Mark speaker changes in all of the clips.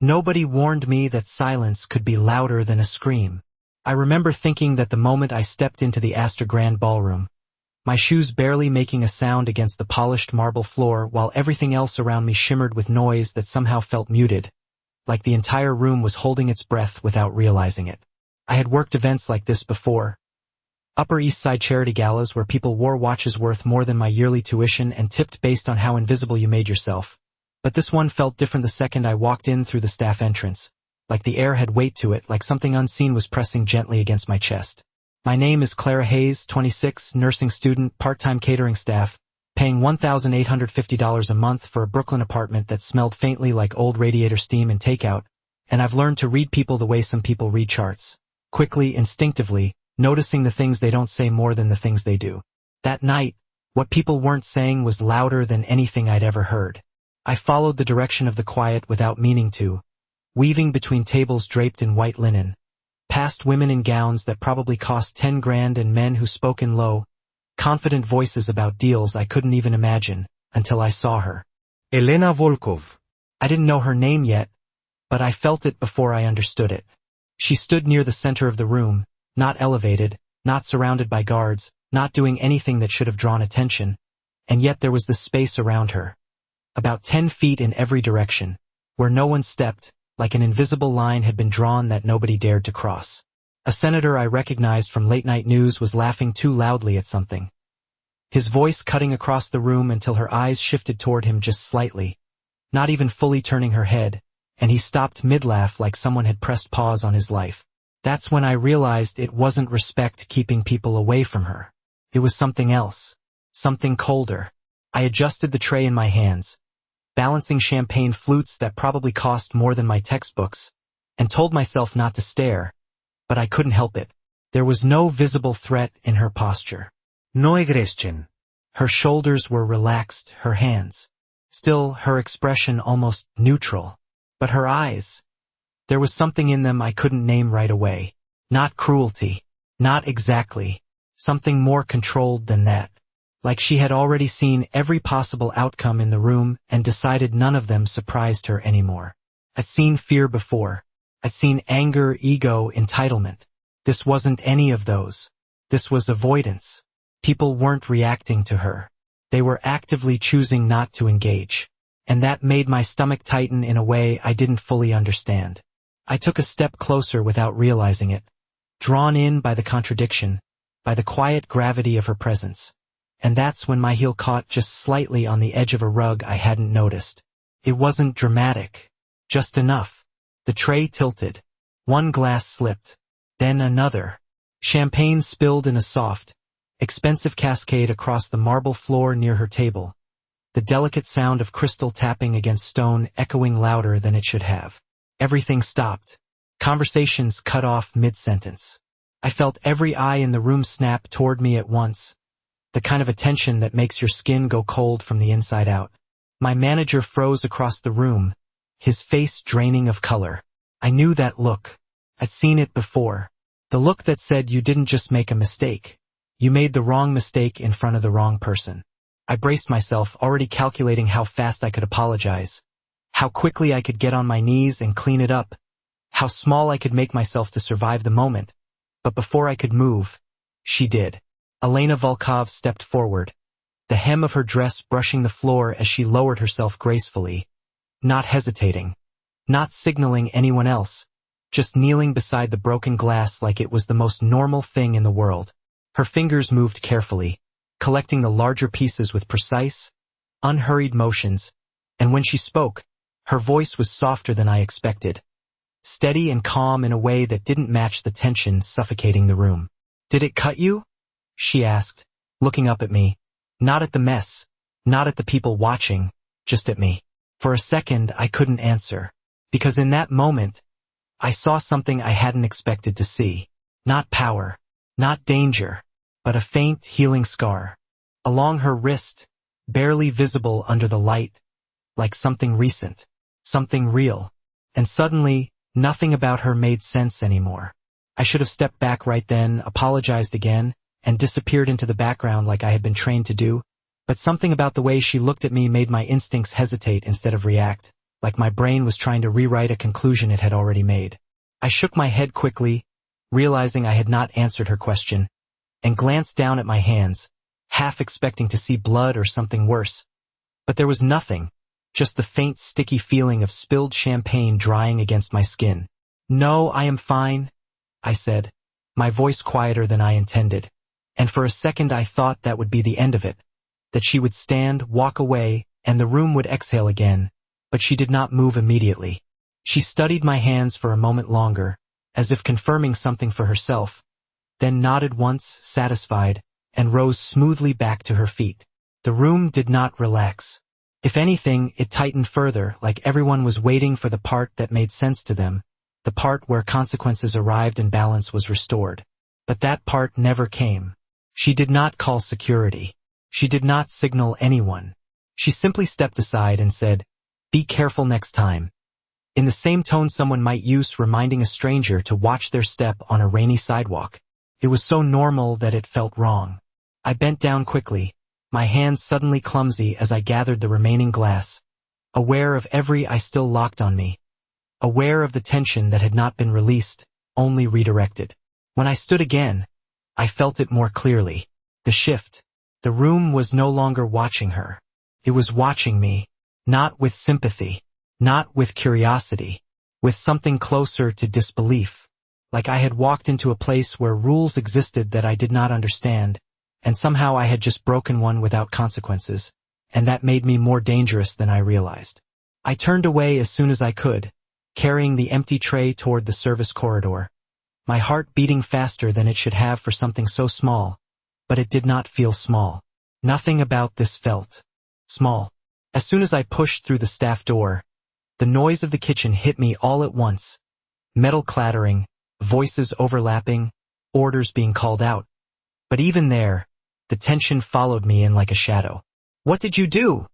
Speaker 1: Nobody warned me that silence could be louder than a scream. I remember thinking that the moment I stepped into the Astor Grand Ballroom, my shoes barely making a sound against the polished marble floor while everything else around me shimmered with noise that somehow felt muted, like the entire room was holding its breath without realizing it. I had worked events like this before. Upper East Side charity galas where people wore watches worth more than my yearly tuition and tipped based on how invisible you made yourself. But this one felt different the second I walked in through the staff entrance, like the air had weight to it, like something unseen was pressing gently against my chest. My name is Clara Hayes, 26, nursing student, part-time catering staff, paying $1,850 a month for a Brooklyn apartment that smelled faintly like old radiator steam and takeout, and I've learned to read people the way some people read charts, quickly, instinctively, noticing the things they don't say more than the things they do. That night, what people weren't saying was louder than anything I'd ever heard. I followed the direction of the quiet without meaning to, weaving between tables draped in white linen, past women in gowns that probably cost 10 grand and men who spoke in low, confident voices about deals I couldn't even imagine, until I saw her. Elena Volkov. I didn't know her name yet, but I felt it before I understood it. She stood near the center of the room, not elevated, not surrounded by guards, not doing anything that should have drawn attention, and yet there was this space around her, about 10 feet in every direction, where no one stepped, like an invisible line had been drawn that nobody dared to cross. A senator I recognized from late-night news was laughing too loudly at something, his voice cutting across the room until her eyes shifted toward him just slightly, not even fully turning her head, and he stopped mid-laugh like someone had pressed pause on his life. That's when I realized it wasn't respect keeping people away from her. It was something else, something colder. I adjusted the tray in my hands, balancing champagne flutes that probably cost more than my textbooks, and told myself not to stare, but I couldn't help it. There was no visible threat in her posture. No aggression. Her shoulders were relaxed, her hands. Still, her expression almost neutral. But her eyes, there was something in them I couldn't name right away. Not cruelty. Not exactly. Something more controlled than that. Like she had already seen every possible outcome in the room and decided none of them surprised her anymore. I'd seen fear before. I'd seen anger, ego, entitlement. This wasn't any of those. This was avoidance. People weren't reacting to her. They were actively choosing not to engage. And that made my stomach tighten in a way I didn't fully understand. I took a step closer without realizing it, drawn in by the contradiction, by the quiet gravity of her presence. And that's when my heel caught just slightly on the edge of a rug I hadn't noticed. It wasn't dramatic, just enough. The tray tilted. One glass slipped. Then another. Champagne spilled in a soft, expensive cascade across the marble floor near her table, the delicate sound of crystal tapping against stone echoing louder than it should have. Everything stopped. Conversations cut off mid-sentence. I felt every eye in the room snap toward me at once, the kind of attention that makes your skin go cold from the inside out. My manager froze across the room, his face draining of color. I knew that look. I'd seen it before. The look that said you didn't just make a mistake. You made the wrong mistake in front of the wrong person. I braced myself, already calculating how fast I could apologize, how quickly I could get on my knees and clean it up, how small I could make myself to survive the moment. But before I could move, she did. Elena Volkov stepped forward, the hem of her dress brushing the floor as she lowered herself gracefully, not hesitating, not signaling anyone else, just kneeling beside the broken glass like it was the most normal thing in the world. Her fingers moved carefully, collecting the larger pieces with precise, unhurried motions, and when she spoke, her voice was softer than I expected, steady and calm in a way that didn't match the tension suffocating the room. "Did it cut you?" she asked, looking up at me, not at the mess, not at the people watching, just at me. For a second, I couldn't answer, because in that moment, I saw something I hadn't expected to see. Not power, not danger, but a faint, healing scar. Along her wrist, barely visible under the light, like something recent, something real. And suddenly, nothing about her made sense anymore. I should have stepped back right then, apologized again, and disappeared into the background like I had been trained to do, but something about the way she looked at me made my instincts hesitate instead of react. like my brain was trying to rewrite a conclusion it had already made. I shook my head quickly, realizing I had not answered her question, and glanced down at my hands, half expecting to see blood or something worse. But there was nothing, just the faint sticky feeling of spilled champagne drying against my skin. "No, I am fine," I said, my voice quieter than I intended, and for a second I thought that would be the end of it, that she would stand, walk away, and the room would exhale again, but she did not move immediately. She studied my hands for a moment longer, as if confirming something for herself, then nodded once, satisfied, and rose smoothly back to her feet. The room did not relax. If anything, it tightened further, like everyone was waiting for the part that made sense to them, the part where consequences arrived and balance was restored. But that part never came. She did not call security. She did not signal anyone. She simply stepped aside and said, "Be careful next time," in the same tone someone might use reminding a stranger to watch their step on a rainy sidewalk. It was so normal that it felt wrong. I bent down quickly, my hands suddenly clumsy as I gathered the remaining glass, aware of every ice still locked on me, aware of the tension that had not been released, only redirected. When I stood again, I felt it more clearly. The shift. The room was no longer watching her. It was watching me, not with sympathy, not with curiosity, with something closer to disbelief. Like I had walked into a place where rules existed that I did not understand, and somehow I had just broken one without consequences, and that made me more dangerous than I realized. I turned away as soon as I could, carrying the empty tray toward the service corridor, my heart beating faster than it should have for something so small, but it did not feel small. Nothing about this felt small. As soon as I pushed through the staff door, the noise of the kitchen hit me all at once. Metal clattering, voices overlapping, orders being called out. But even there, the tension followed me in like a shadow. "What did you do?"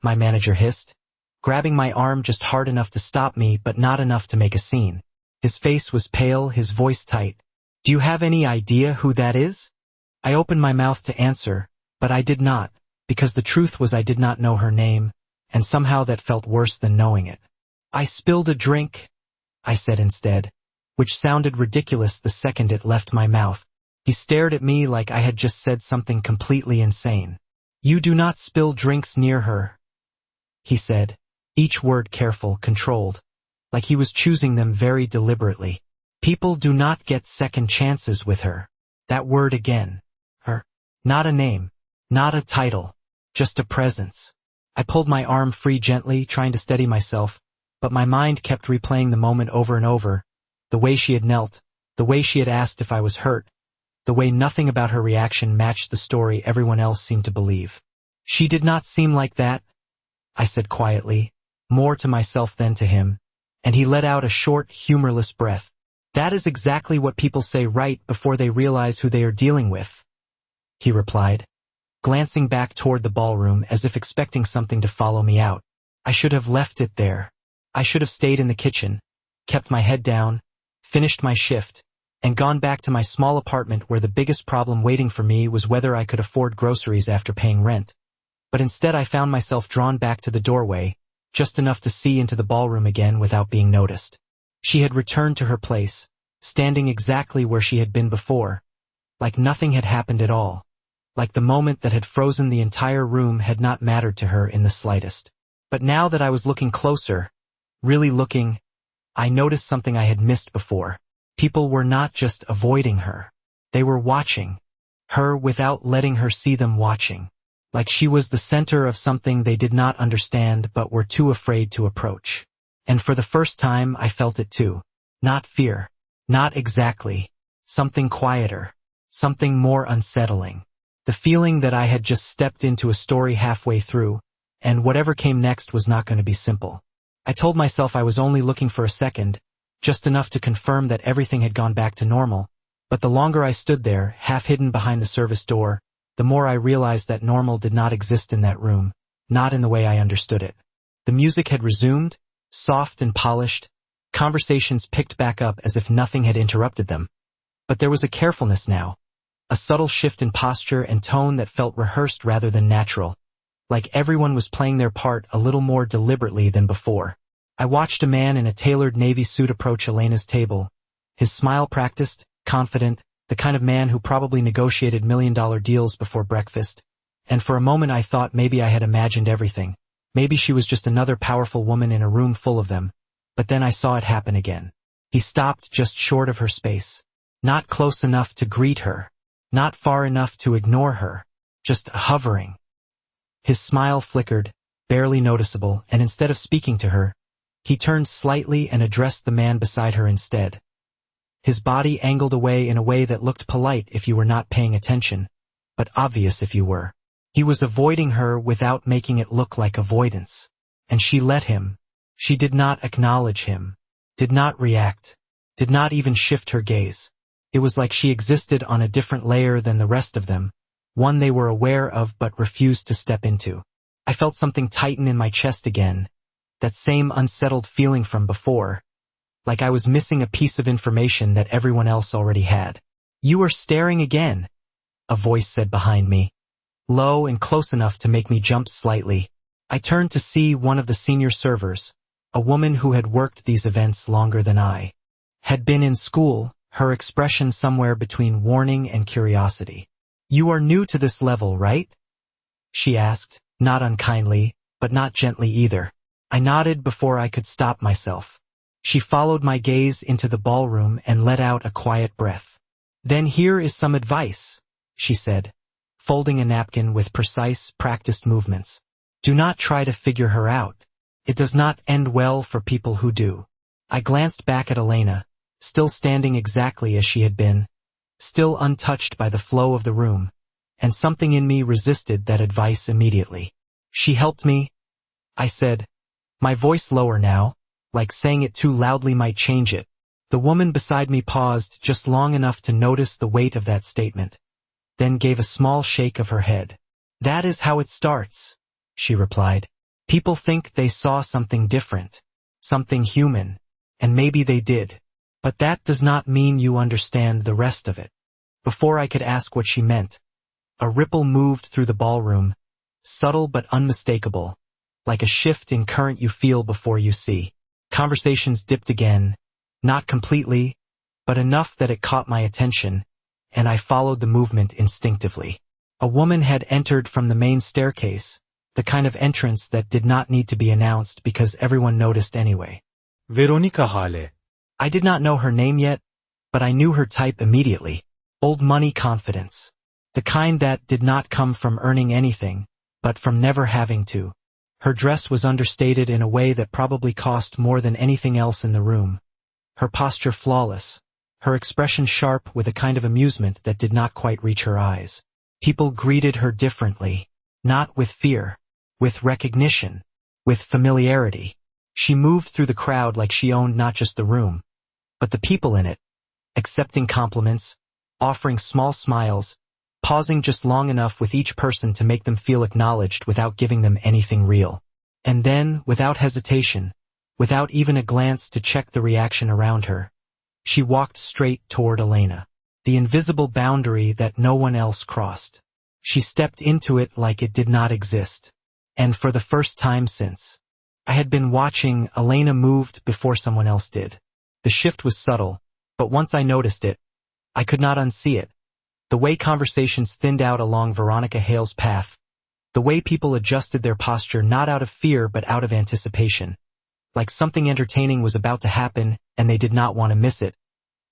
Speaker 1: my manager hissed, grabbing my arm just hard enough to stop me but not enough to make a scene. His face was pale, his voice tight. "Do you have any idea who that is?" I opened my mouth to answer, but I did not, because the truth was I did not know her name, and somehow that felt worse than knowing it. "I spilled a drink," I said instead, which sounded ridiculous the second it left my mouth. He stared at me like I had just said something completely insane. "You do not spill drinks near her," he said, each word careful, controlled, like he was choosing them very deliberately. "People do not get second chances with her." That word again. Her. Not a name, not a title, just a presence. I pulled my arm free gently, trying to steady myself, but my mind kept replaying the moment over and over, the way she had knelt, the way she had asked if I was hurt, the way nothing about her reaction matched the story everyone else seemed to believe. "She did not seem like that," I said quietly, more to myself than to him, and he let out a short, humorless breath. "That is exactly what people say right before they realize who they are dealing with," he replied, glancing back toward the ballroom as if expecting something to follow me out. I should have left it there. I should have stayed in the kitchen, kept my head down, finished my shift, and gone back to my small apartment where the biggest problem waiting for me was whether I could afford groceries after paying rent. But instead I found myself drawn back to the doorway, just enough to see into the ballroom again without being noticed. She had returned to her place, standing exactly where she had been before, like nothing had happened at all, like the moment that had frozen the entire room had not mattered to her in the slightest. But now that I was looking closer, really looking, I noticed something I had missed before. People were not just avoiding her. They were watching her without letting her see them watching, like she was the center of something they did not understand but were too afraid to approach. And for the first time I felt it too. Not fear. Not exactly. Something quieter. Something more unsettling. The feeling that I had just stepped into a story halfway through, and whatever came next was not going to be simple. I told myself I was only looking for a second, just enough to confirm that everything had gone back to normal, but the longer I stood there, half hidden behind the service door, the more I realized that normal did not exist in that room, not in the way I understood it. The music had resumed, soft and polished, conversations picked back up as if nothing had interrupted them. But there was a carefulness now, a subtle shift in posture and tone that felt rehearsed rather than natural, like everyone was playing their part a little more deliberately than before. I watched a man in a tailored navy suit approach Elena's table. His smile practiced, confident, the kind of man who probably negotiated million-dollar deals before breakfast. And for a moment I thought maybe I had imagined everything. Maybe she was just another powerful woman in a room full of them. But then I saw it happen again. He stopped just short of her space. Not close enough to greet her. Not far enough to ignore her. Just hovering. His smile flickered, barely noticeable, and instead of speaking to her, he turned slightly and addressed the man beside her instead. His body angled away in a way that looked polite if you were not paying attention, but obvious if you were. He was avoiding her without making it look like avoidance. And she let him. She did not acknowledge him. Did not react. Did not even shift her gaze. It was like she existed on a different layer than the rest of them, one they were aware of but refused to step into. I felt something tighten in my chest again, that same unsettled feeling from before, like I was missing a piece of information that everyone else already had. "You are staring again," a voice said behind me, low and close enough to make me jump slightly. I turned to see one of the senior servers, a woman who had worked these events longer than I had been in school, her expression somewhere between warning and curiosity. "You are new to this level, right?" she asked, not unkindly, but not gently either. I nodded before I could stop myself. She followed my gaze into the ballroom and let out a quiet breath. "Then here is some advice," she said, folding a napkin with precise, practiced movements. "Do not try to figure her out. It does not end well for people who do." I glanced back at Elena, still standing exactly as she had been, still untouched by the flow of the room, and something in me resisted that advice immediately. "She helped me," I said, my voice lower now, like saying it too loudly might change it. The woman beside me paused just long enough to notice the weight of that statement, then gave a small shake of her head. "That is how it starts," she replied. "People think they saw something different, something human, and maybe they did. But that does not mean you understand the rest of it." Before I could ask what she meant, a ripple moved through the ballroom, subtle but unmistakable, like a shift in current you feel before you see. Conversations dipped again, not completely, but enough that it caught my attention, and I followed the movement instinctively. A woman had entered from the main staircase, the kind of entrance that did not need to be announced because everyone noticed anyway.
Speaker 2: Veronica Hale.
Speaker 1: I did not know her name yet, but I knew her type immediately. Old money confidence. The kind that did not come from earning anything, but from never having to. Her dress was understated in a way that probably cost more than anything else in the room. Her posture flawless. Her expression sharp with a kind of amusement that did not quite reach her eyes. People greeted her differently. Not with fear. With recognition. With familiarity. She moved through the crowd like she owned not just the room, but the people in it, accepting compliments, offering small smiles, pausing just long enough with each person to make them feel acknowledged without giving them anything real. And then, without hesitation, without even a glance to check the reaction around her, she walked straight toward Elena, the invisible boundary that no one else crossed. She stepped into it like it did not exist. And for the first time since I had been watching, Elena moved before someone else did. The shift was subtle, but once I noticed it, I could not unsee it. The way conversations thinned out along Veronica Hale's path, the way people adjusted their posture not out of fear but out of anticipation, like something entertaining was about to happen and they did not want to miss it,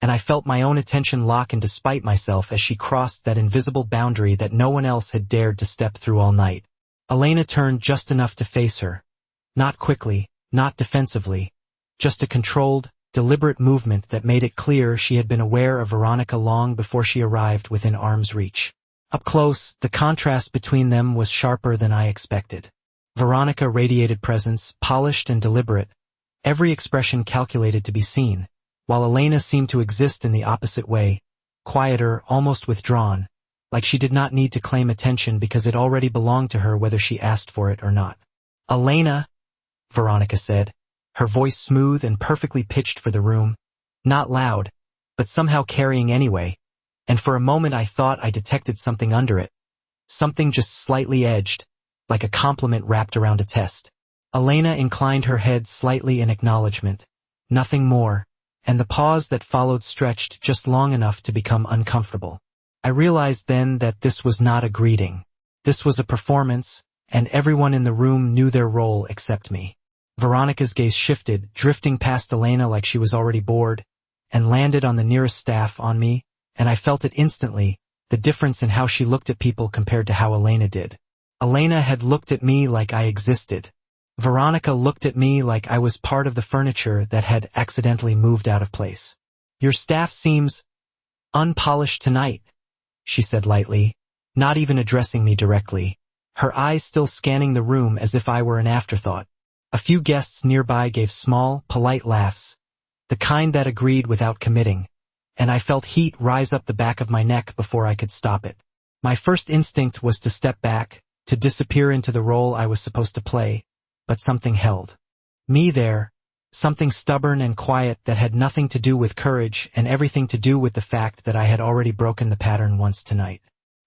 Speaker 1: and I felt my own attention lock in despite myself as she crossed that invisible boundary that no one else had dared to step through all night. Elena turned just enough to face her. Not quickly, not defensively, just a controlled, deliberate movement that made it clear she had been aware of Veronica long before she arrived within arm's reach. Up close, the contrast between them was sharper than I expected. Veronica radiated presence, polished and deliberate, every expression calculated to be seen, while Elena seemed to exist in the opposite way, quieter, almost withdrawn, like she did not need to claim attention because it already belonged to her whether she asked for it or not. "Elena," Veronica said, her voice smooth and perfectly pitched for the room, not loud, but somehow carrying anyway, and for a moment I thought I detected something under it, something just slightly edged, like a compliment wrapped around a test. Elena inclined her head slightly in acknowledgement. Nothing more, and the pause that followed stretched just long enough to become uncomfortable. I realized then that this was not a greeting. This was a performance, and everyone in the room knew their role except me. Veronica's gaze shifted, drifting past Elena like she was already bored, and landed on the nearest staff, on me, and I felt it instantly, the difference in how she looked at people compared to how Elena did. Elena had looked at me like I existed. Veronica looked at me like I was part of the furniture that had accidentally moved out of place. "Your staff seems unpolished tonight," she said lightly, not even addressing me directly, her eyes still scanning the room as if I were an afterthought. A few guests nearby gave small, polite laughs, the kind that agreed without committing, and I felt heat rise up the back of my neck before I could stop it. My first instinct was to step back, to disappear into the role I was supposed to play, but something held me there, something stubborn and quiet that had nothing to do with courage and everything to do with the fact that I had already broken the pattern once tonight.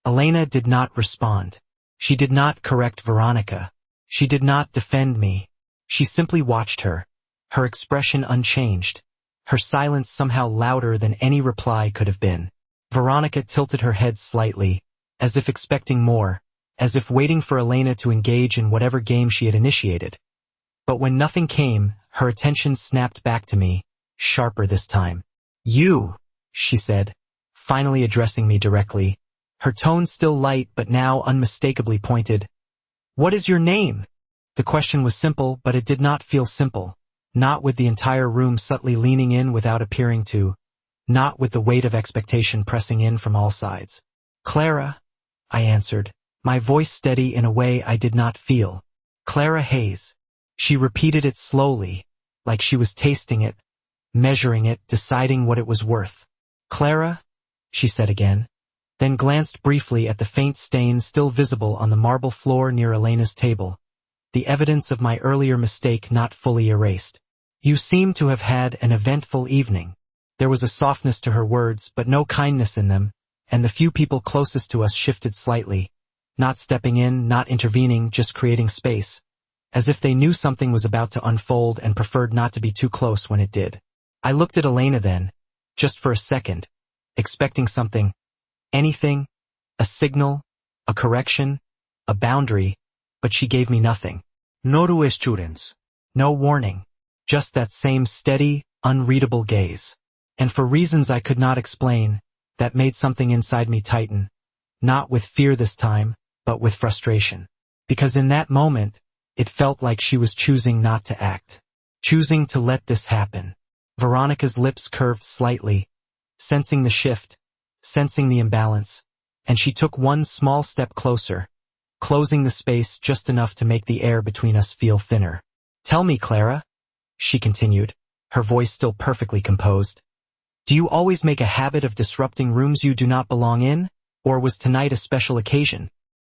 Speaker 1: Elena did not respond. She did not correct Veronica. She did not defend me. She simply watched her, her expression unchanged, her silence somehow louder than any reply could have been. Veronica tilted her head slightly, as if expecting more, as if waiting for Elena to engage in whatever game she had initiated. But when nothing came, her attention snapped back to me, sharper this time. "You," she said, finally addressing me directly, her tone still light but now unmistakably pointed. "What is your name?" The question was simple, but it did not feel simple, not with the entire room subtly leaning in without appearing to, not with the weight of expectation pressing in from all sides. "Clara," I answered, my voice steady in a way I did not feel. "Clara Hayes." She repeated it slowly, like she was tasting it, measuring it, deciding what it was worth. "Clara," she said again, then glanced briefly at the faint stain still visible on the marble floor near Elena's table, the evidence of my earlier mistake not fully erased. "You seem to have had an eventful evening." There was a softness to her words, but no kindness in them, and the few people closest to us shifted slightly, not stepping in, not intervening, just creating space, as if they knew something was about to unfold and preferred not to be too close when it did. I looked at Elena then, just for a second, expecting something, anything, a signal, a correction, a boundary, but she gave me nothing.
Speaker 2: No reassurance.
Speaker 1: No warning, just that same steady, unreadable gaze. And for reasons I could not explain, that made something inside me tighten, not with fear this time, but with frustration. Because in that moment, it felt like she was choosing not to act, choosing to let this happen. Veronica's lips curved slightly, sensing the shift, sensing the imbalance, and she took one small step closer, closing the space just enough to make the air between us feel thinner. "Tell me, Clara," she continued, her voice still perfectly composed. "Do you always make a habit of disrupting rooms you do not belong in, or was tonight a special occasion?"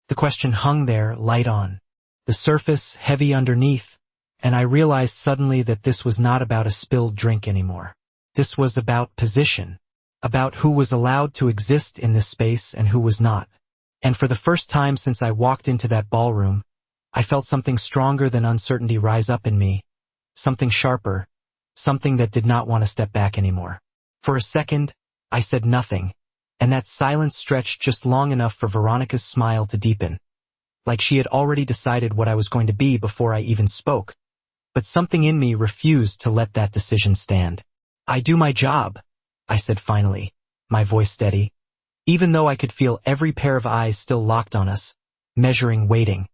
Speaker 1: The question hung there, light on, the surface heavy underneath, and I realized suddenly that this was not about a spilled drink anymore. This was about position, about who was allowed to exist in this space and who was not. And for the first time since I walked into that ballroom, I felt something stronger than uncertainty rise up in me, something sharper, something that did not want to step back anymore. For a second, I said nothing, and that silence stretched just long enough for Veronica's smile to deepen, like she had already decided what I was going to be before I even spoke. But something in me refused to let that decision stand. "I do my job," I said finally, my voice steady, even though I could feel every pair of eyes still locked on us, measuring, waiting.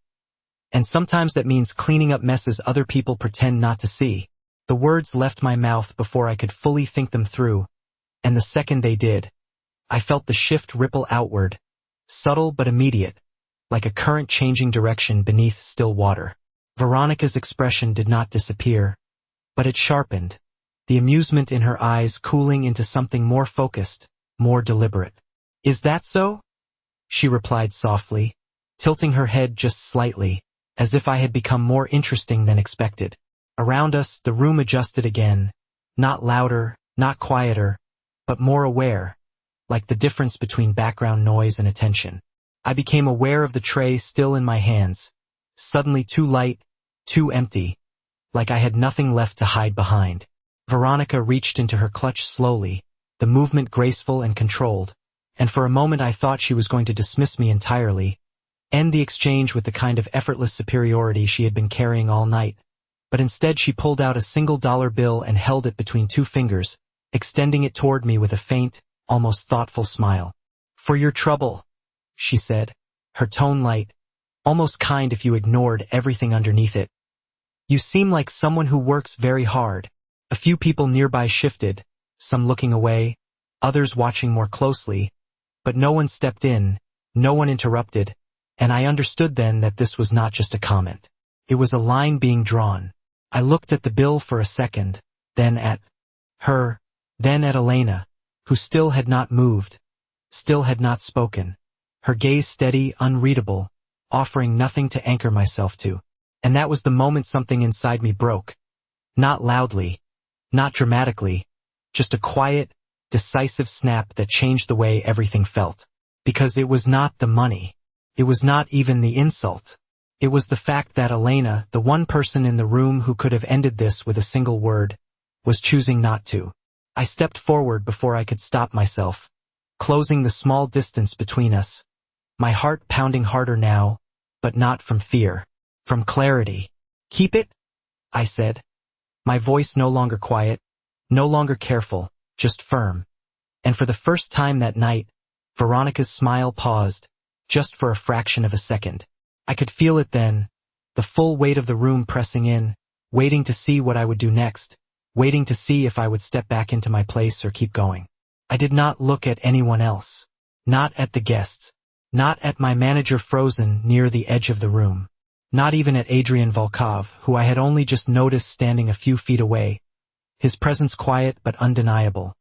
Speaker 1: "And sometimes that means cleaning up messes other people pretend not to see." The words left my mouth before I could fully think them through, and the second they did, I felt the shift ripple outward, subtle but immediate, like a current changing direction beneath still water. Veronica's expression did not disappear, but it sharpened, the amusement in her eyes cooling into something more focused, more deliberate. "Is that so?" she replied softly, tilting her head just slightly, as if I had become more interesting than expected. Around us, the room adjusted again, not louder, not quieter, but more aware, like the difference between background noise and attention. I became aware of the tray still in my hands, suddenly too light, too empty, like I had nothing left to hide behind. Veronica reached into her clutch slowly, the movement graceful and controlled, and for a moment I thought she was going to dismiss me entirely, end the exchange with the kind of effortless superiority she had been carrying all night. But instead she pulled out a $1 bill and held it between two fingers, extending it toward me with a faint, almost thoughtful smile. "For your trouble," she said, her tone light, almost kind if you ignored everything underneath it. "You seem like someone who works very hard." A few people nearby shifted, some looking away, others watching more closely, but no one stepped in, no one interrupted, and I understood then that this was not just a comment. It was a line being drawn. I looked at the bill for a second, then at her, then at Elena, who still had not moved, still had not spoken, her gaze steady, unreadable, offering nothing to anchor myself to. And that was the moment something inside me broke. Not loudly, not dramatically, just a quiet, decisive snap that changed the way everything felt. Because it was not the money. It was not even the insult. It was the fact that Elena, the one person in the room who could have ended this with a single word, was choosing not to. I stepped forward before I could stop myself, closing the small distance between us, my heart pounding harder now, but not from fear, from clarity. "Keep it," I said, my voice no longer quiet, no longer careful, just firm. And for the first time that night, Veronica's smile paused, just for a fraction of a second. I could feel it then, the full weight of the room pressing in, waiting to see what I would do next, waiting to see if I would step back into my place or keep going. I did not look at anyone else, not at the guests, not at my manager frozen near the edge of the room, not even at Adrian Volkov, who I had only just noticed standing a few feet away, his presence quiet but undeniable,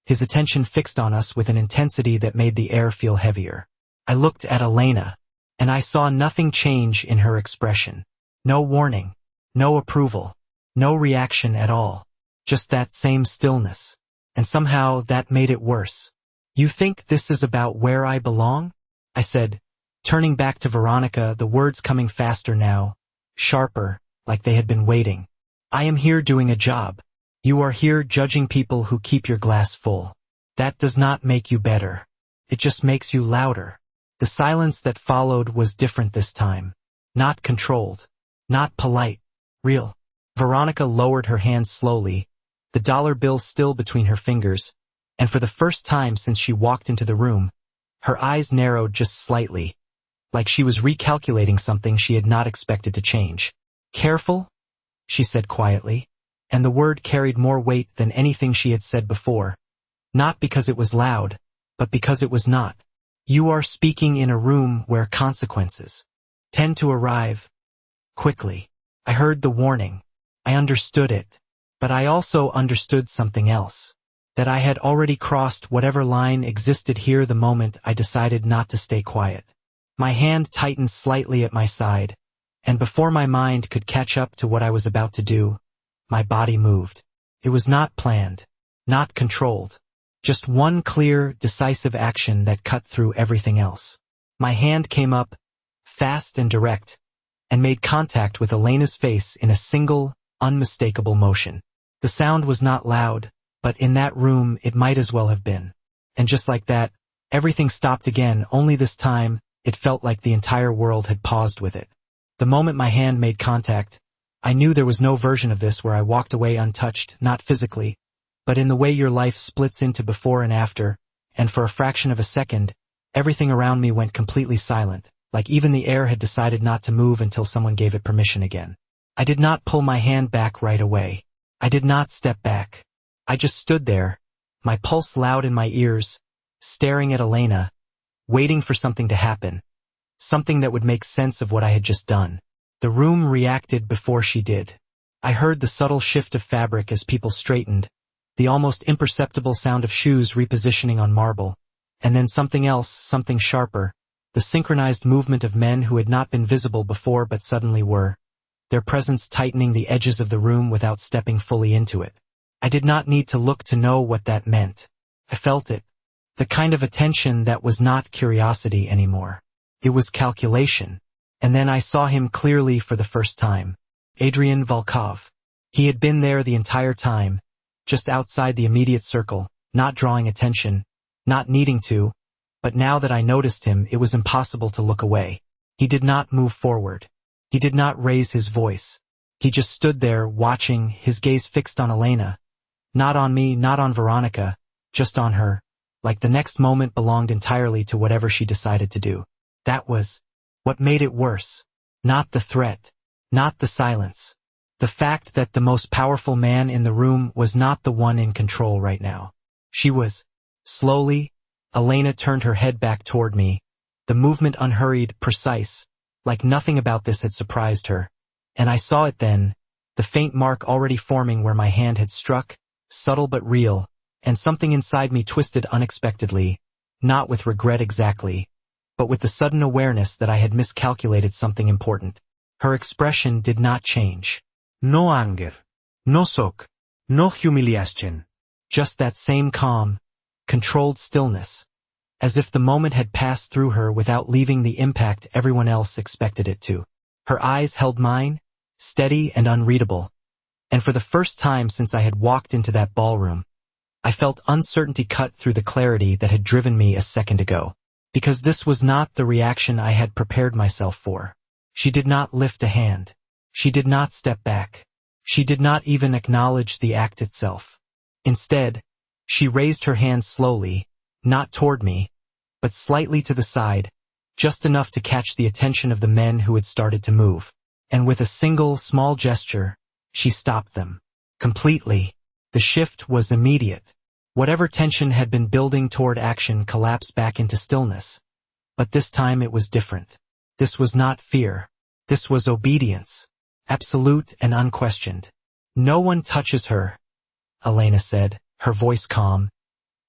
Speaker 1: his attention fixed on us with an intensity that made the air feel heavier. I looked at Elena, and I saw nothing change in her expression. No warning, no approval, no reaction at all. Just that same stillness. And somehow that made it worse. "You think this is about where I belong?" I said, turning back to Veronica, the words coming faster now, sharper, like they had been waiting. "I am here doing a job. You are here judging people who keep your glass full. That does not make you better. It just makes you louder." The silence that followed was different this time. Not controlled. Not polite. Real. Veronica lowered her hand slowly, the dollar bill still between her fingers, and for the first time since she walked into the room, her eyes narrowed just slightly, like she was recalculating something she had not expected to change. "Careful?" she said quietly, and the word carried more weight than anything she had said before, not because it was loud, but because it was not. "You are speaking in a room where consequences tend to arrive quickly." I heard the warning. I understood it. But I also understood something else. That I had already crossed whatever line existed here the moment I decided not to stay quiet. My hand tightened slightly at my side, and before my mind could catch up to what I was about to do, my body moved. It was not planned, not controlled. Just one clear, decisive action that cut through everything else. My hand came up, fast and direct, and made contact with Elena's face in a single, unmistakable motion. The sound was not loud, but in that room it might as well have been. And just like that, everything stopped again, only this time, it felt like the entire world had paused with it. The moment my hand made contact, I knew there was no version of this where I walked away untouched, not physically, but in the way your life splits into before and after, and for a fraction of a second, everything around me went completely silent, like even the air had decided not to move until someone gave it permission again. I did not pull my hand back right away. I did not step back. I just stood there, my pulse loud in my ears, staring at Elena, waiting for something to happen, something that would make sense of what I had just done. The room reacted before she did. I heard the subtle shift of fabric as people straightened, the almost imperceptible sound of shoes repositioning on marble, and then something else, something sharper, the synchronized movement of men who had not been visible before but suddenly were, their presence tightening the edges of the room without stepping fully into it. I did not need to look to know what that meant. I felt it. The kind of attention that was not curiosity anymore. It was calculation. And then I saw him clearly for the first time. Adrian Volkov. He had been there the entire time, just outside the immediate circle, not drawing attention, not needing to, but now that I noticed him, it was impossible to look away. He did not move forward. He did not raise his voice. He just stood there, watching, his gaze fixed on Elena. Not on me, not on Veronica, just on her, like the next moment belonged entirely to whatever she decided to do. That was what made it worse. Not the threat, not the silence. The fact that the most powerful man in the room was not the one in control right now. She was. Slowly, Elena turned her head back toward me, the movement unhurried, precise, like nothing about this had surprised her. And I saw it then, the faint mark already forming where my hand had struck, subtle but real, and something inside me twisted unexpectedly, not with regret exactly, but with the sudden awareness that I had miscalculated something important. Her expression did not change.
Speaker 2: No anger. No shock. No humiliation.
Speaker 1: Just that same calm, controlled stillness, as if the moment had passed through her without leaving the impact everyone else expected it to. Her eyes held mine, steady and unreadable, and for the first time since I had walked into that ballroom, I felt uncertainty cut through the clarity that had driven me a second ago. Because this was not the reaction I had prepared myself for. She did not lift a hand. She did not step back. She did not even acknowledge the act itself. Instead, she raised her hand slowly, not toward me, but slightly to the side, just enough to catch the attention of the men who had started to move. And with a single, small gesture, she stopped them. Completely. The shift was immediate. Whatever tension had been building toward action collapsed back into stillness. But this time it was different. This was not fear. This was obedience. Absolute and unquestioned. No one touches her, Elena said, her voice calm,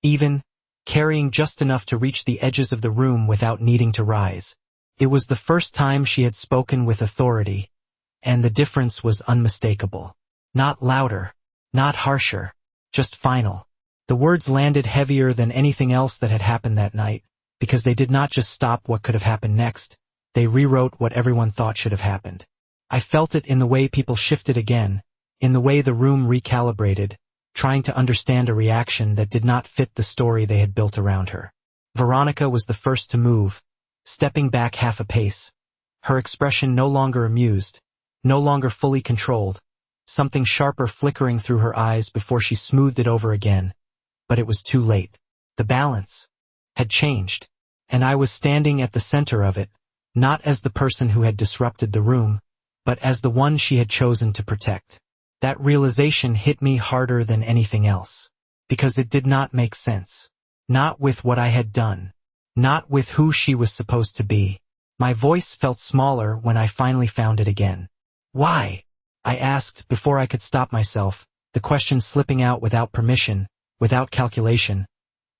Speaker 1: even, carrying just enough to reach the edges of the room without needing to rise. It was the first time she had spoken with authority, and the difference was unmistakable. Not louder, not harsher, just final. The words landed heavier than anything else that had happened that night, because they did not just stop what could have happened next, they rewrote what everyone thought should have happened. I felt it in the way people shifted again, in the way the room recalibrated, trying to understand a reaction that did not fit the story they had built around her. Veronica was the first to move, stepping back half a pace, her expression no longer amused, no longer fully controlled, something sharper flickering through her eyes before she smoothed it over again. But it was too late. The balance had changed, and I was standing at the center of it, not as the person who had disrupted the room, but as the one she had chosen to protect. That realization hit me harder than anything else, because it did not make sense. Not with what I had done, not with who she was supposed to be. My voice felt smaller when I finally found it again. Why? I asked before I could stop myself, the question slipping out without permission, without calculation,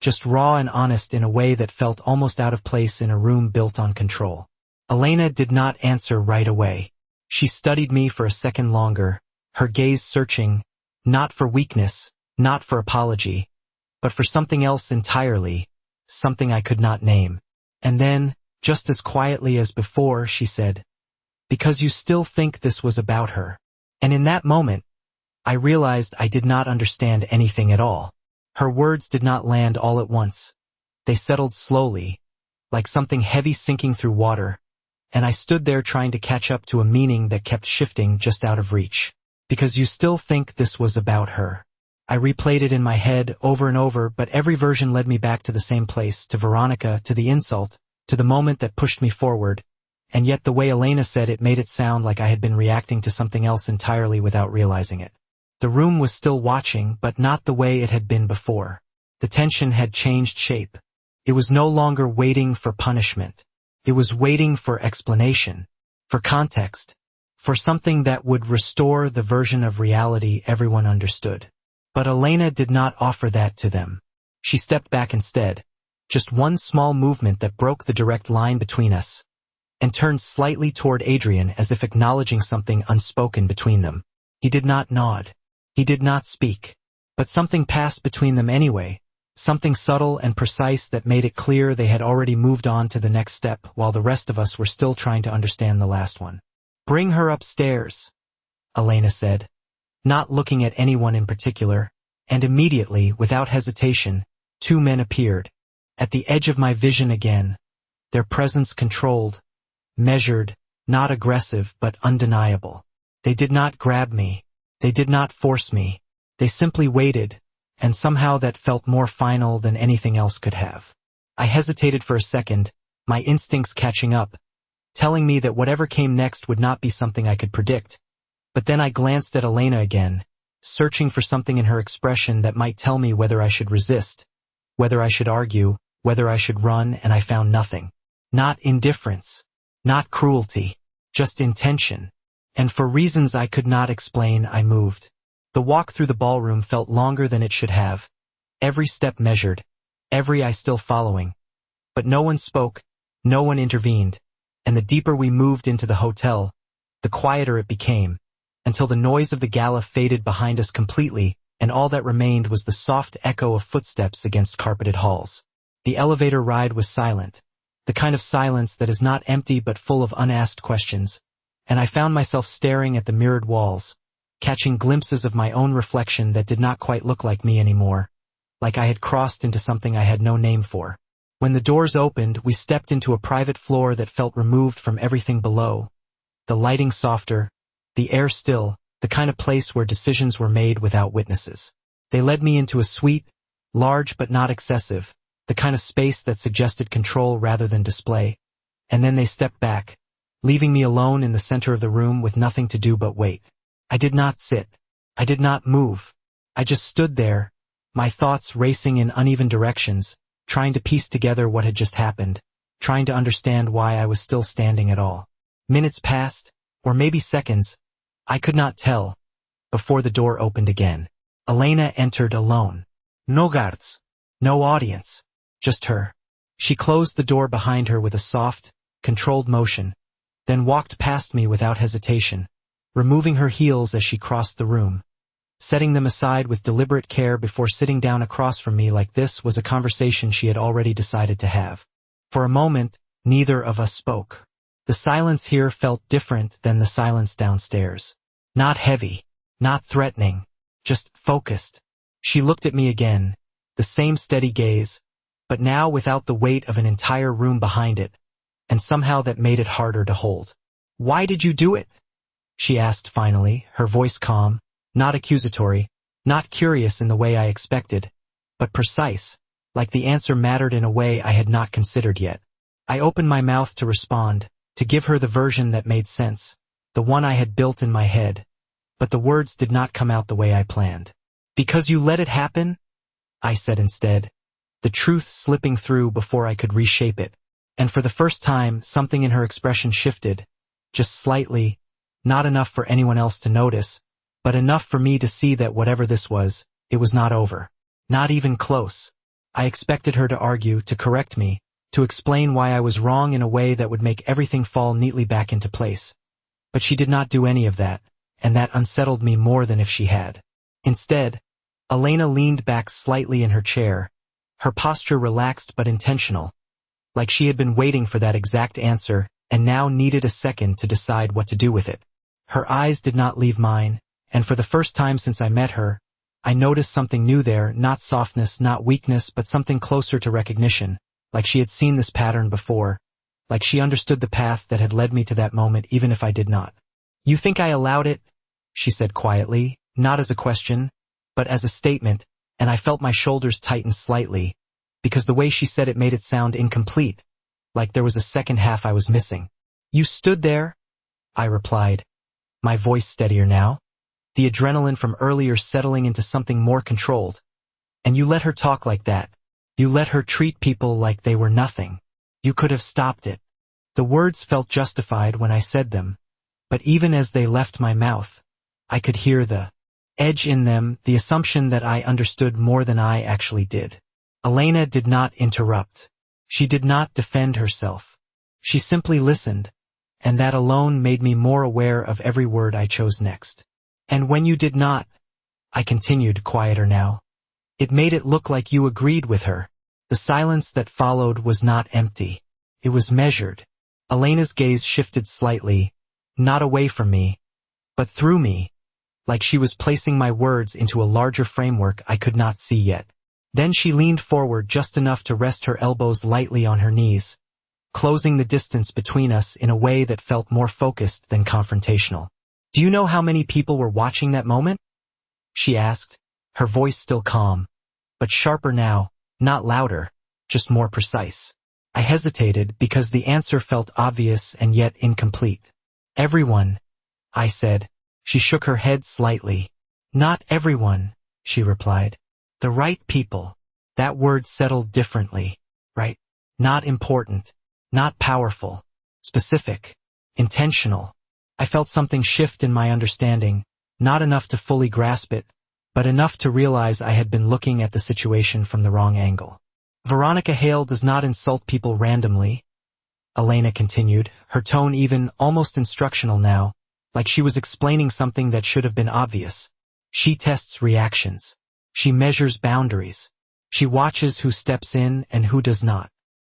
Speaker 1: just raw and honest in a way that felt almost out of place in a room built on control. Elena did not answer right away. She studied me for a second longer, her gaze searching, not for weakness, not for apology, but for something else entirely, something I could not name. And then, just as quietly as before, she said, "Because you still think this was about her." And in that moment, I realized I did not understand anything at all. Her words did not land all at once. They settled slowly, like something heavy sinking through water, and I stood there trying to catch up to a meaning that kept shifting just out of reach. Because you still think this was about her. I replayed it in my head over and over, but every version led me back to the same place, to Veronica, to the insult, to the moment that pushed me forward, and yet the way Elena said it made it sound like I had been reacting to something else entirely without realizing it. The room was still watching, but not the way it had been before. The tension had changed shape. It was no longer waiting for punishment. It was waiting for explanation, for context, for something that would restore the version of reality everyone understood. But Elena did not offer that to them. She stepped back instead, just one small movement that broke the direct line between us, and turned slightly toward Adrian as if acknowledging something unspoken between them. He did not nod. He did not speak. But something passed between them anyway, Something subtle and precise that made it clear they had already moved on to the next step while the rest of us were still trying to understand the last one. "Bring her upstairs," Elena said, not looking at anyone in particular, and immediately, without hesitation, 2 men appeared, at the edge of my vision again, their presence controlled, measured, not aggressive but undeniable. They did not grab me. They did not force me. They simply waited, and somehow that felt more final than anything else could have. I hesitated for a second, my instincts catching up, telling me that whatever came next would not be something I could predict. But then I glanced at Elena again, searching for something in her expression that might tell me whether I should resist, whether I should argue, whether I should run, and I found nothing. Not indifference, not cruelty, just intention. And for reasons I could not explain, I moved. The walk through the ballroom felt longer than it should have, every step measured, every eye still following. But no one spoke, no one intervened, and the deeper we moved into the hotel, the quieter it became, until the noise of the gala faded behind us completely, and all that remained was the soft echo of footsteps against carpeted halls. The elevator ride was silent, the kind of silence that is not empty but full of unasked questions, and I found myself staring at the mirrored walls, catching glimpses of my own reflection that did not quite look like me anymore, like I had crossed into something I had no name for. When the doors opened, we stepped into a private floor that felt removed from everything below, the lighting softer, the air still, the kind of place where decisions were made without witnesses. They led me into a suite, large but not excessive, the kind of space that suggested control rather than display, and then they stepped back, leaving me alone in the center of the room with nothing to do but wait. I did not sit. I did not move. I just stood there, my thoughts racing in uneven directions, trying to piece together what had just happened, trying to understand why I was still standing at all. Minutes passed, or maybe seconds, I could not tell, before the door opened again. Elena entered alone. No guards. No audience. Just her. She closed the door behind her with a soft, controlled motion, then walked past me without hesitation, removing her heels as she crossed the room, setting them aside with deliberate care before sitting down across from me like this was a conversation she had already decided to have. For a moment, neither of us spoke. The silence here felt different than the silence downstairs. Not heavy, not threatening, just focused. She looked at me again, the same steady gaze, but now without the weight of an entire room behind it, and somehow that made it harder to hold. "Why did you do it?" she asked finally, her voice calm, not accusatory, not curious in the way I expected, but precise, like the answer mattered in a way I had not considered yet. I opened my mouth to respond, to give her the version that made sense, the one I had built in my head, but the words did not come out the way I planned. "Because you let it happen?" I said instead, the truth slipping through before I could reshape it, and for the first time something in her expression shifted, just slightly, not enough for anyone else to notice, but enough for me to see that whatever this was, it was not over. Not even close. I expected her to argue, to correct me, to explain why I was wrong in a way that would make everything fall neatly back into place. But she did not do any of that, and that unsettled me more than if she had. Instead, Elena leaned back slightly in her chair, her posture relaxed but intentional, like she had been waiting for that exact answer and now needed a second to decide what to do with it. Her eyes did not leave mine, and for the first time since I met her, I noticed something new there, not softness, not weakness, but something closer to recognition, like she had seen this pattern before, like she understood the path that had led me to that moment even if I did not. "You think I allowed it?" she said quietly, not as a question, but as a statement, and I felt my shoulders tighten slightly, because the way she said it made it sound incomplete, like there was a second half I was missing. "You stood there," I replied, my voice steadier now, the adrenaline from earlier settling into something more controlled. "And you let her talk like that. You let her treat people like they were nothing. You could have stopped it." The words felt justified when I said them, but even as they left my mouth, I could hear the edge in them, the assumption that I understood more than I actually did. Elena did not interrupt. She did not defend herself. She simply listened, and that alone made me more aware of every word I chose next. "And when you did not," I continued, quieter now, It made it look like you agreed with her. The silence that followed was not empty. It was measured. Elena's gaze shifted slightly, not away from me, but through me, like she was placing my words into a larger framework I could not see yet. Then she leaned forward just enough to rest her elbows lightly on her knees, closing the distance between us in a way that felt more focused than confrontational. "Do you know how many people were watching that moment?" she asked, her voice still calm, but sharper now, not louder, just more precise. I hesitated because the answer felt obvious and yet incomplete. "Everyone," I said. She shook her head slightly. "Not everyone," she replied. "The right people." That word settled differently. Right. Not important. Not powerful. Specific. Intentional. I felt something shift in my understanding, not enough to fully grasp it, but enough to realize I had been looking at the situation from the wrong angle. "Veronica Hale does not insult people randomly," Elena continued, her tone even almost instructional now, like she was explaining something that should have been obvious. "She tests reactions. She measures boundaries. She watches who steps in and who does not."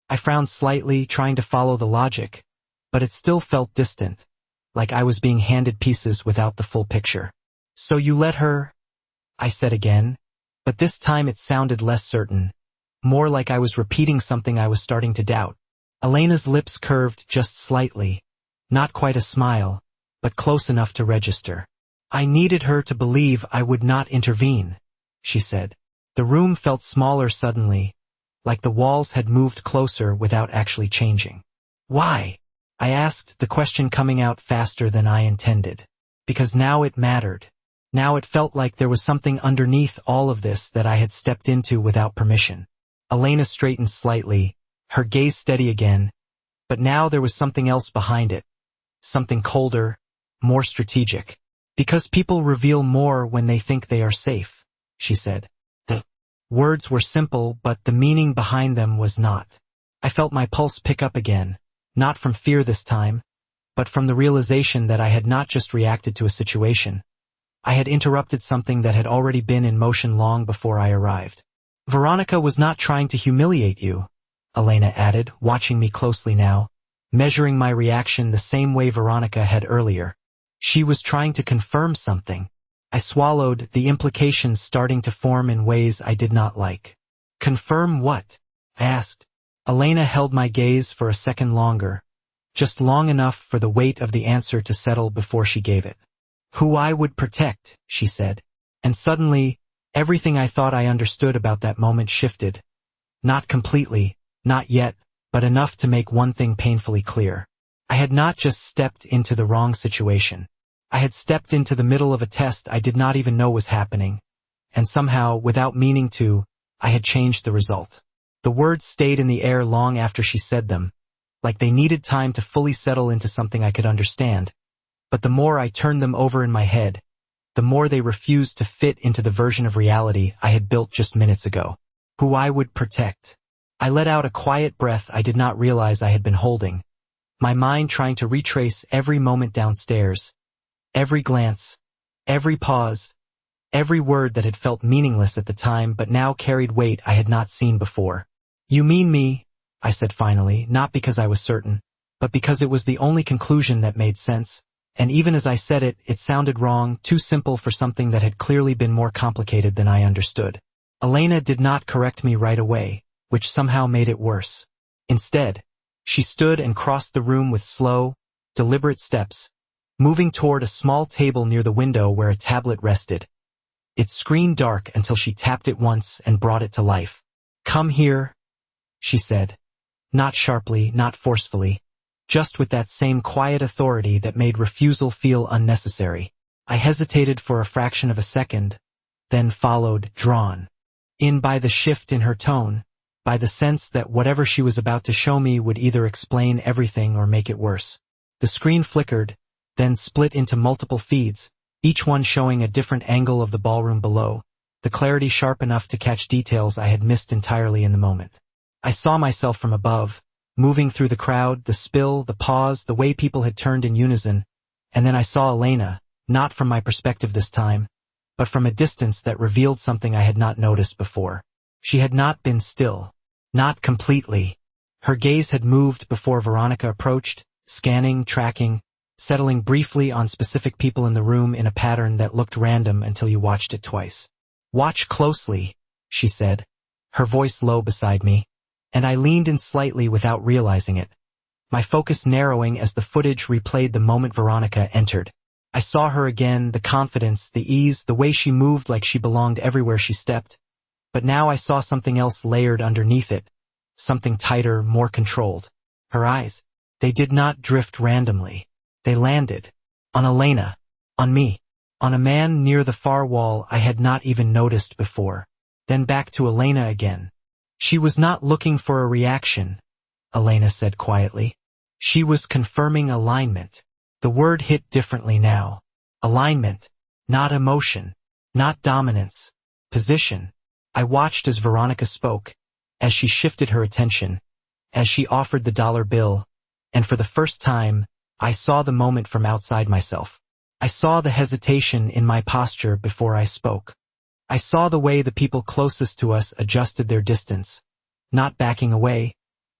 Speaker 1: I frowned slightly, trying to follow the logic, but it still felt distant, like I was being handed pieces without the full picture. "So you let her," I said again, but this time it sounded less certain, more like I was repeating something I was starting to doubt. Elena's lips curved just slightly, not quite a smile, but close enough to register. "I needed her to believe I would not intervene," she said. The room felt smaller suddenly, like the walls had moved closer without actually changing. "Why?" I asked, the question coming out faster than I intended. Because now it mattered. Now it felt like there was something underneath all of this that I had stepped into without permission. Elena straightened slightly, her gaze steady again, but now there was something else behind it. Something colder, more strategic. "Because people reveal more when they think they are safe," she said. The words were simple, but the meaning behind them was not. I felt my pulse pick up again, not from fear this time, but from the realization that I had not just reacted to a situation. I had interrupted something that had already been in motion long before I arrived. "Veronica was not trying to humiliate you," Elena added, watching me closely now, measuring my reaction the same way Veronica had earlier. "She was trying to confirm something." I swallowed, the implications starting to form in ways I did not like. "Confirm what?" I asked. Elena held my gaze for a second longer, just long enough for the weight of the answer to settle before she gave it. "Who I would protect," she said. And suddenly, everything I thought I understood about that moment shifted. Not completely, not yet, but enough to make one thing painfully clear. I had not just stepped into the wrong situation. I had stepped into the middle of a test I did not even know was happening, and somehow, without meaning to, I had changed the result. The words stayed in the air long after she said them, like they needed time to fully settle into something I could understand. But the more I turned them over in my head, the more they refused to fit into the version of reality I had built just minutes ago. Who I would protect. I let out a quiet breath I did not realize I had been holding, my mind trying to retrace every moment downstairs, every glance, every pause, every word that had felt meaningless at the time but now carried weight I had not seen before. "You mean me," I said finally, not because I was certain, but because it was the only conclusion that made sense. And even as I said it, it sounded wrong, too simple for something that had clearly been more complicated than I understood. Elena did not correct me right away, which somehow made it worse. Instead, she stood and crossed the room with slow, deliberate steps, moving toward a small table near the window where a tablet rested. Its screen dark until she tapped it once and brought it to life. "Come here," she said. Not sharply, not forcefully, just with that same quiet authority that made refusal feel unnecessary. I hesitated for a fraction of a second, then followed, drawn in by the shift in her tone, by the sense that whatever she was about to show me would either explain everything or make it worse. The screen flickered, then split into multiple feeds, each one showing a different angle of the ballroom below, the clarity sharp enough to catch details I had missed entirely in the moment. I saw myself from above, moving through the crowd, the spill, the pause, the way people had turned in unison, and then I saw Elena, not from my perspective this time, but from a distance that revealed something I had not noticed before. She had not been still. Not completely. Her gaze had moved before Veronica approached, scanning, tracking, settling briefly on specific people in the room in a pattern that looked random until you watched it twice. "Watch closely," she said, her voice low beside me, and I leaned in slightly without realizing it, my focus narrowing as the footage replayed the moment Veronica entered. I saw her again, the confidence, the ease, the way she moved like she belonged everywhere she stepped. But now I saw something else layered underneath it, something tighter, more controlled. Her eyes, they did not drift randomly. They landed. On Elena. On me. On a man near the far wall I had not even noticed before. Then back to Elena again. She was not looking for a reaction, Elena said quietly. She was confirming alignment. The word hit differently now. Alignment. Not emotion. Not dominance. Position. I watched as Veronica spoke, as she shifted her attention, as she offered the dollar bill, and for the first time, I saw the moment from outside myself. I saw the hesitation in my posture before I spoke. I saw the way the people closest to us adjusted their distance, not backing away,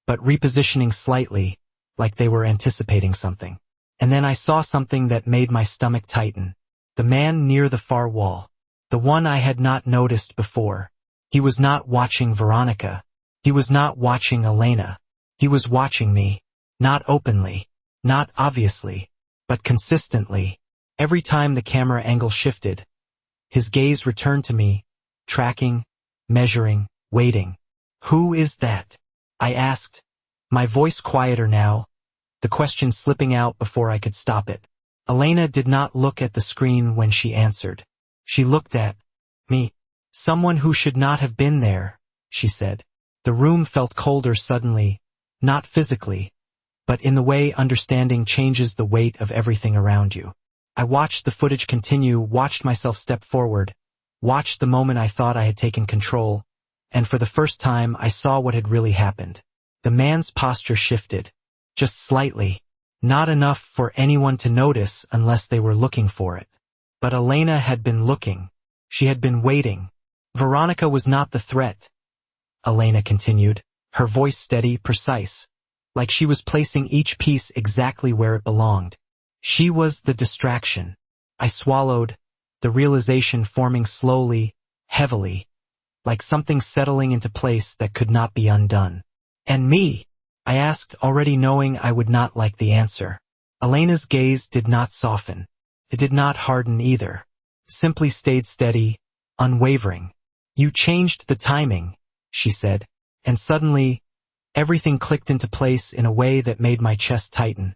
Speaker 1: but repositioning slightly, like they were anticipating something. And then I saw something that made my stomach tighten. The man near the far wall. The one I had not noticed before. He was not watching Veronica. He was not watching Elena. He was watching me. Not openly. Not obviously. But consistently. Every time the camera angle shifted, his gaze returned to me, tracking, measuring, waiting. "Who is that?" I asked, my voice quieter now, the question slipping out before I could stop it. Elena did not look at the screen when she answered. She looked at me. "Someone who should not have been there," she said. The room felt colder suddenly, not physically, but in the way understanding changes the weight of everything around you. I watched the footage continue, watched myself step forward, watched the moment I thought I had taken control, and for the first time I saw what had really happened. The man's posture shifted. Just slightly. Not enough for anyone to notice unless they were looking for it. But Elena had been looking. She had been waiting. Veronica was not the threat, Elena continued, her voice steady, precise, like she was placing each piece exactly where it belonged. She was the distraction. I swallowed, the realization forming slowly, heavily, like something settling into place that could not be undone. "And me?" I asked, already knowing I would not like the answer. Elena's gaze did not soften. It did not harden either. Simply stayed steady, unwavering. "You changed the timing," she said, and suddenly, everything clicked into place in a way that made my chest tighten,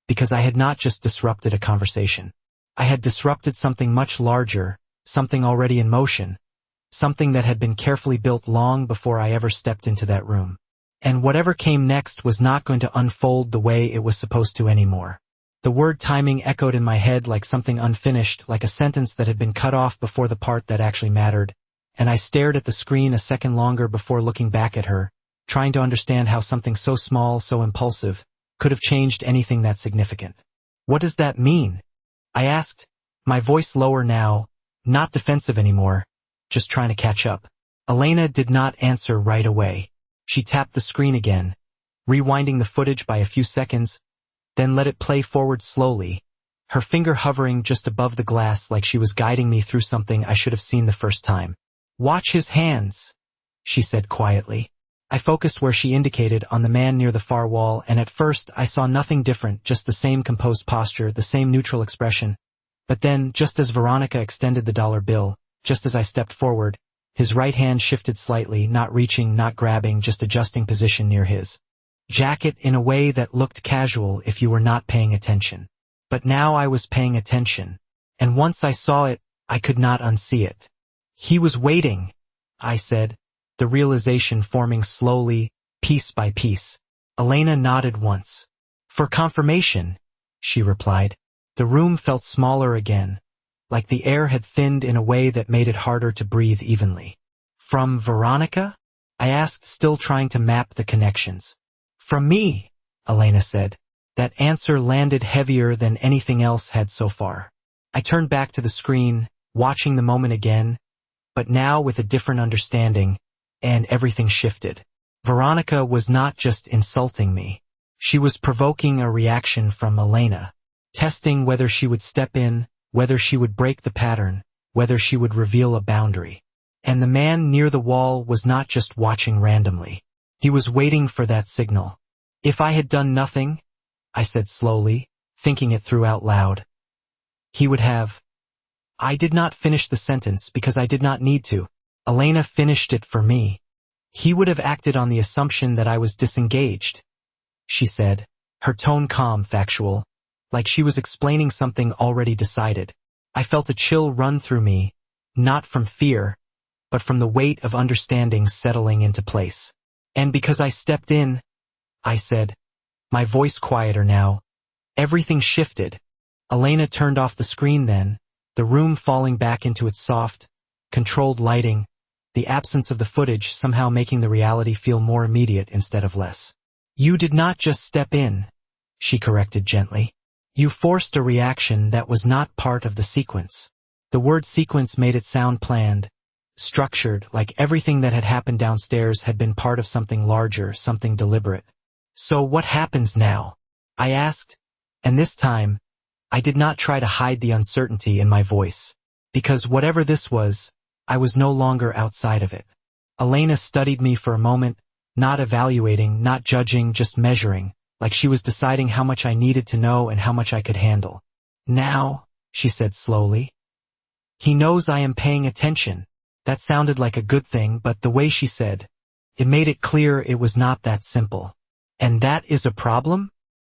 Speaker 1: because I had not just disrupted a conversation. I had disrupted something much larger, something already in motion, something that had been carefully built long before I ever stepped into that room. And whatever came next was not going to unfold the way it was supposed to anymore. The word timing echoed in my head like something unfinished, like a sentence that had been cut off before the part that actually mattered, and I stared at the screen a second longer before looking back at her, trying to understand how something so small, so impulsive, could have changed anything that significant. "What does that mean?" I asked, my voice lower now, not defensive anymore, just trying to catch up. Elena did not answer right away. She tapped the screen again, rewinding the footage by a few seconds, then let it play forward slowly, her finger hovering just above the glass like she was guiding me through something I should have seen the first time. "Watch his hands," she said quietly. I focused where she indicated, on the man near the far wall, and at first I saw nothing different, just the same composed posture, the same neutral expression. But then, just as Veronica extended the dollar bill, just as I stepped forward, his right hand shifted slightly, not reaching, not grabbing, just adjusting position near his jacket in a way that looked casual if you were not paying attention. But now I was paying attention, and once I saw it, I could not unsee it. "He was waiting," I said, the realization forming slowly, piece by piece. Elena nodded once. "For confirmation," she replied. The room felt smaller again, like the air had thinned in a way that made it harder to breathe evenly. "From Veronica?" I asked, still trying to map the connections. "From me," Elena said. That answer landed heavier than anything else had so far. I turned back to the screen, watching the moment again, but now with a different understanding, and everything shifted. Veronica was not just insulting me. She was provoking a reaction from Elena, testing whether she would step in, whether she would break the pattern, whether she would reveal a boundary. And the man near the wall was not just watching randomly. He was waiting for that signal. If I had done nothing, I said slowly, thinking it through out loud, he would have. I did not finish the sentence because I did not need to. Elena finished it for me. He would have acted on the assumption that I was disengaged, she said, her tone calm, factual, like she was explaining something already decided. I felt a chill run through me, not from fear, but from the weight of understanding settling into place. And because I stepped in, I said, my voice quieter now, everything shifted. Elena turned off the screen then, the room falling back into its soft, controlled lighting, the absence of the footage somehow making the reality feel more immediate instead of less. You did not just step in, she corrected gently. You forced a reaction that was not part of the sequence. The word sequence made it sound planned, structured, like everything that had happened downstairs had been part of something larger, something deliberate. So what happens now? I asked, and this time, I did not try to hide the uncertainty in my voice, because whatever this was, I was no longer outside of it. Elena studied me for a moment, not evaluating, not judging, just measuring, like she was deciding how much I needed to know and how much I could handle. Now, she said slowly, he knows I am paying attention. That sounded like a good thing, but the way she said, it made it clear it was not that simple. And that is a problem?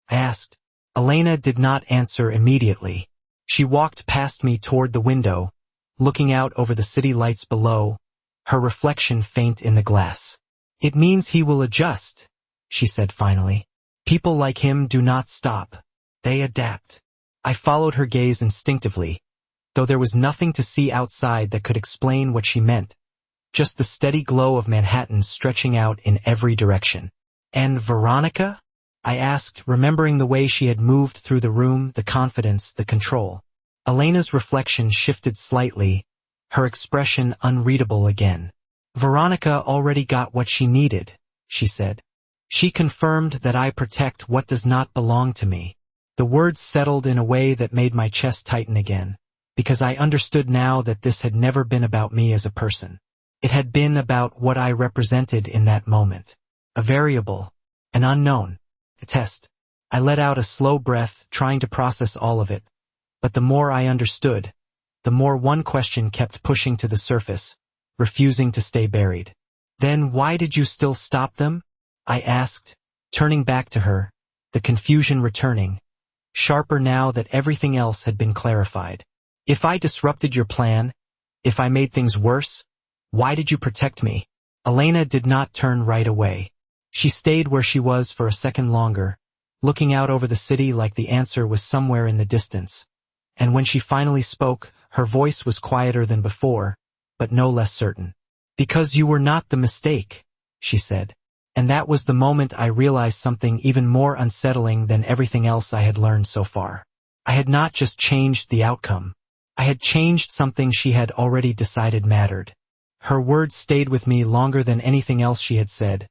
Speaker 1: I asked. Elena did not answer immediately. She walked past me toward the window, looking out over the city lights below, her reflection faint in the glass. It means he will adjust, she said finally. People like him do not stop. They adapt. I followed her gaze instinctively, though there was nothing to see outside that could explain what she meant, just the steady glow of Manhattan stretching out in every direction. And Veronica? I asked, remembering the way she had moved through the room, the confidence, the control. Elena's reflection shifted slightly, her expression unreadable again. Veronica already got what she needed, she said. She confirmed that I protect what does not belong to me. The words settled in a way that made my chest tighten again, because I understood now that this had never been about me as a person. It had been about what I represented in that moment. A variable, an unknown, a test. I let out a slow breath, trying to process all of it. But the more I understood, the more one question kept pushing to the surface, refusing to stay buried. Then why did you still stop them? I asked, turning back to her, the confusion returning, sharper now that everything else had been clarified. If I disrupted your plan, if I made things worse, why did you protect me? Elena did not turn right away. She stayed where she was for a second longer, looking out over the city like the answer was somewhere in the distance. And when she finally spoke, her voice was quieter than before, but no less certain. Because you were not the mistake, she said. And that was the moment I realized something even more unsettling than everything else I had learned so far. I had not just changed the outcome. I had changed something she had already decided mattered. Her words stayed with me longer than anything else she had said,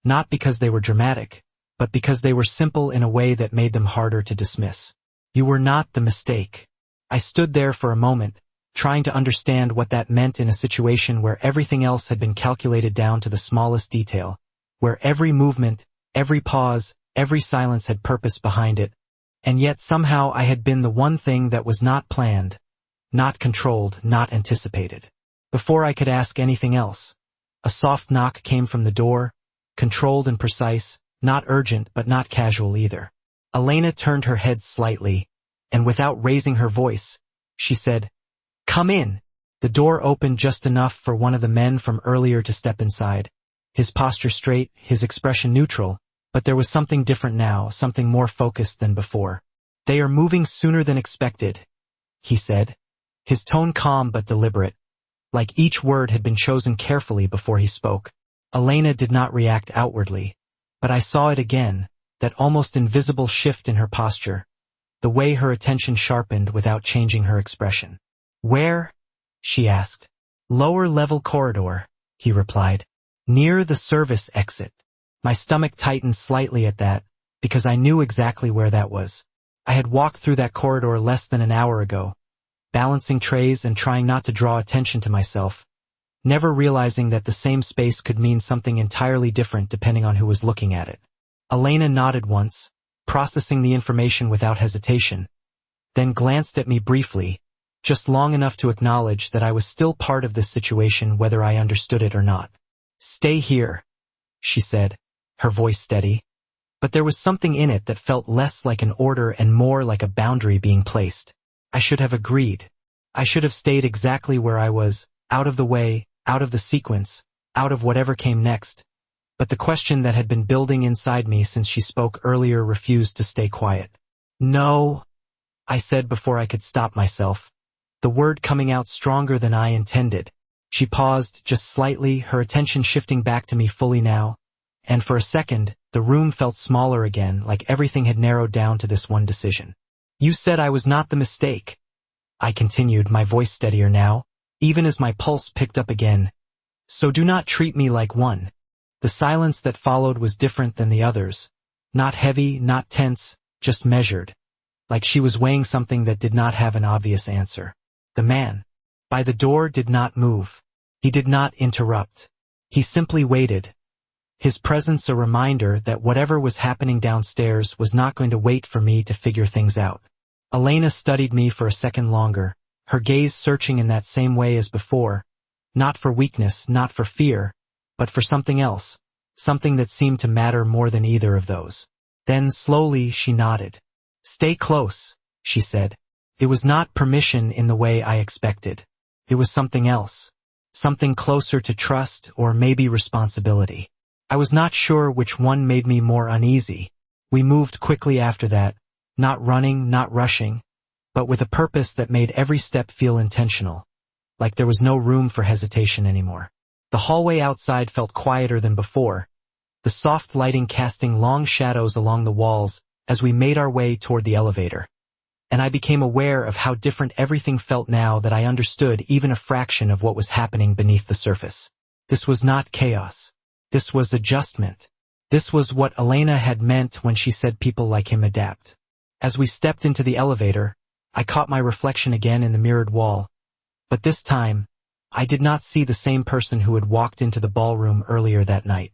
Speaker 1: not because they were dramatic, but because they were simple in a way that made them harder to dismiss. You were not the mistake. I stood there for a moment, trying to understand what that meant in a situation where everything else had been calculated down to the smallest detail, where every movement, every pause, every silence had purpose behind it, and yet somehow I had been the one thing that was not planned, not controlled, not anticipated. Before I could ask anything else, a soft knock came from the door, controlled and precise, not urgent but not casual either. Elena turned her head slightly, and without raising her voice, she said, "Come in." The door opened just enough for one of the men from earlier to step inside, his posture straight, his expression neutral, but there was something different now, something more focused than before. "They are moving sooner than expected," he said, his tone calm but deliberate, like each word had been chosen carefully before he spoke. Elena did not react outwardly, but I saw it again, that almost invisible shift in her posture, the way her attention sharpened without changing her expression. "Where?" she asked. Lower level corridor, he replied. Near the service exit. My stomach tightened slightly at that, because I knew exactly where that was. I had walked through that corridor less than an hour ago, balancing trays and trying not to draw attention to myself, never realizing that the same space could mean something entirely different depending on who was looking at it. Elena nodded once, processing the information without hesitation, then glanced at me briefly, just long enough to acknowledge that I was still part of this situation whether I understood it or not. Stay here, she said, her voice steady, but there was something in it that felt less like an order and more like a boundary being placed. I should have agreed. I should have stayed exactly where I was, out of the way, out of the sequence, out of whatever came next. But the question that had been building inside me since she spoke earlier refused to stay quiet. No, I said before I could stop myself, the word coming out stronger than I intended. She paused just slightly, her attention shifting back to me fully now, and for a second, the room felt smaller again, like everything had narrowed down to this one decision. You said I was not the mistake, I continued, my voice steadier now, even as my pulse picked up again. So do not treat me like one. The silence that followed was different than the others. Not heavy, not tense, just measured. Like she was weighing something that did not have an obvious answer. The man by the door did not move. He did not interrupt. He simply waited. His presence a reminder that whatever was happening downstairs was not going to wait for me to figure things out. Elena studied me for a second longer, her gaze searching in that same way as before, not for weakness, not for fear, but for something else, something that seemed to matter more than either of those. Then slowly she nodded. Stay close, she said. It was not permission in the way I expected. It was something else, something closer to trust or maybe responsibility. I was not sure which one made me more uneasy. We moved quickly after that, not running, not rushing, but with a purpose that made every step feel intentional, like there was no room for hesitation anymore. The hallway outside felt quieter than before, the soft lighting casting long shadows along the walls as we made our way toward the elevator. And I became aware of how different everything felt now that I understood even a fraction of what was happening beneath the surface. This was not chaos. This was adjustment. This was what Elena had meant when she said people like him adapt. As we stepped into the elevator, I caught my reflection again in the mirrored wall. But this time, I did not see the same person who had walked into the ballroom earlier that night.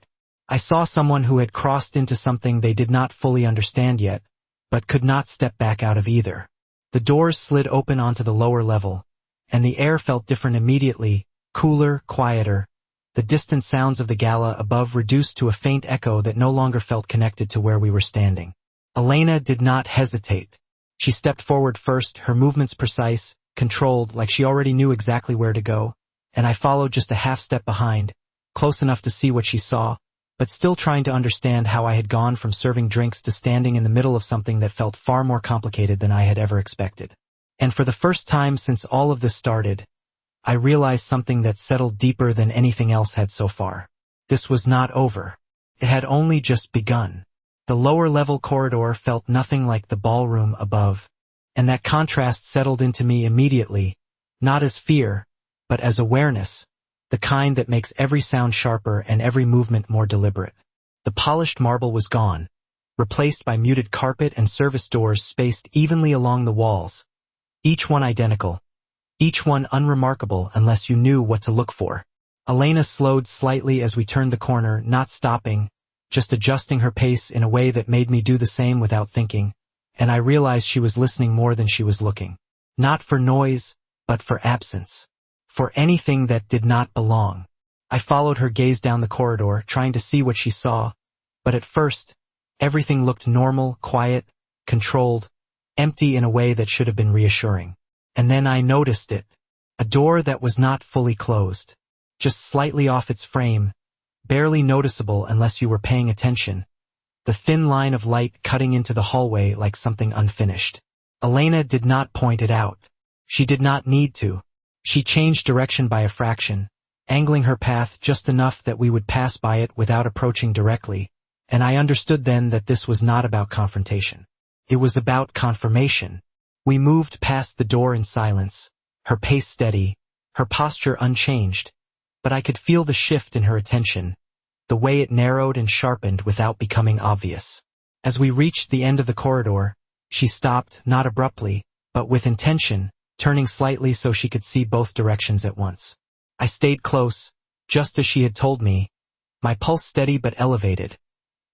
Speaker 1: I saw someone who had crossed into something they did not fully understand yet, but could not step back out of either. The doors slid open onto the lower level, and the air felt different immediately, cooler, quieter, the distant sounds of the gala above reduced to a faint echo that no longer felt connected to where we were standing. Elena did not hesitate. She stepped forward first, her movements precise, controlled, like she already knew exactly where to go, and I followed just a half step behind, close enough to see what she saw, but still trying to understand how I had gone from serving drinks to standing in the middle of something that felt far more complicated than I had ever expected. And for the first time since all of this started, I realized something that settled deeper than anything else had so far. This was not over. It had only just begun. The lower-level corridor felt nothing like the ballroom above, and that contrast settled into me immediately, not as fear, but as awareness, the kind that makes every sound sharper and every movement more deliberate. The polished marble was gone, replaced by muted carpet and service doors spaced evenly along the walls, each one identical, each one unremarkable unless you knew what to look for. Elena slowed slightly as we turned the corner, not stopping, just adjusting her pace in a way that made me do the same without thinking, and I realized she was listening more than she was looking. Not for noise, but for absence. For anything that did not belong. I followed her gaze down the corridor, trying to see what she saw, but at first, everything looked normal, quiet, controlled, empty in a way that should have been reassuring. And then I noticed it. A door that was not fully closed. Just slightly off its frame, barely noticeable unless you were paying attention. The thin line of light cutting into the hallway like something unfinished. Elena did not point it out. She did not need to. She changed direction by a fraction, angling her path just enough that we would pass by it without approaching directly, and I understood then that this was not about confrontation. It was about confirmation. We moved past the door in silence, her pace steady, her posture unchanged, but I could feel the shift in her attention, the way it narrowed and sharpened without becoming obvious. As we reached the end of the corridor, she stopped, not abruptly, but with intention, turning slightly so she could see both directions at once. I stayed close, just as she had told me, my pulse steady but elevated,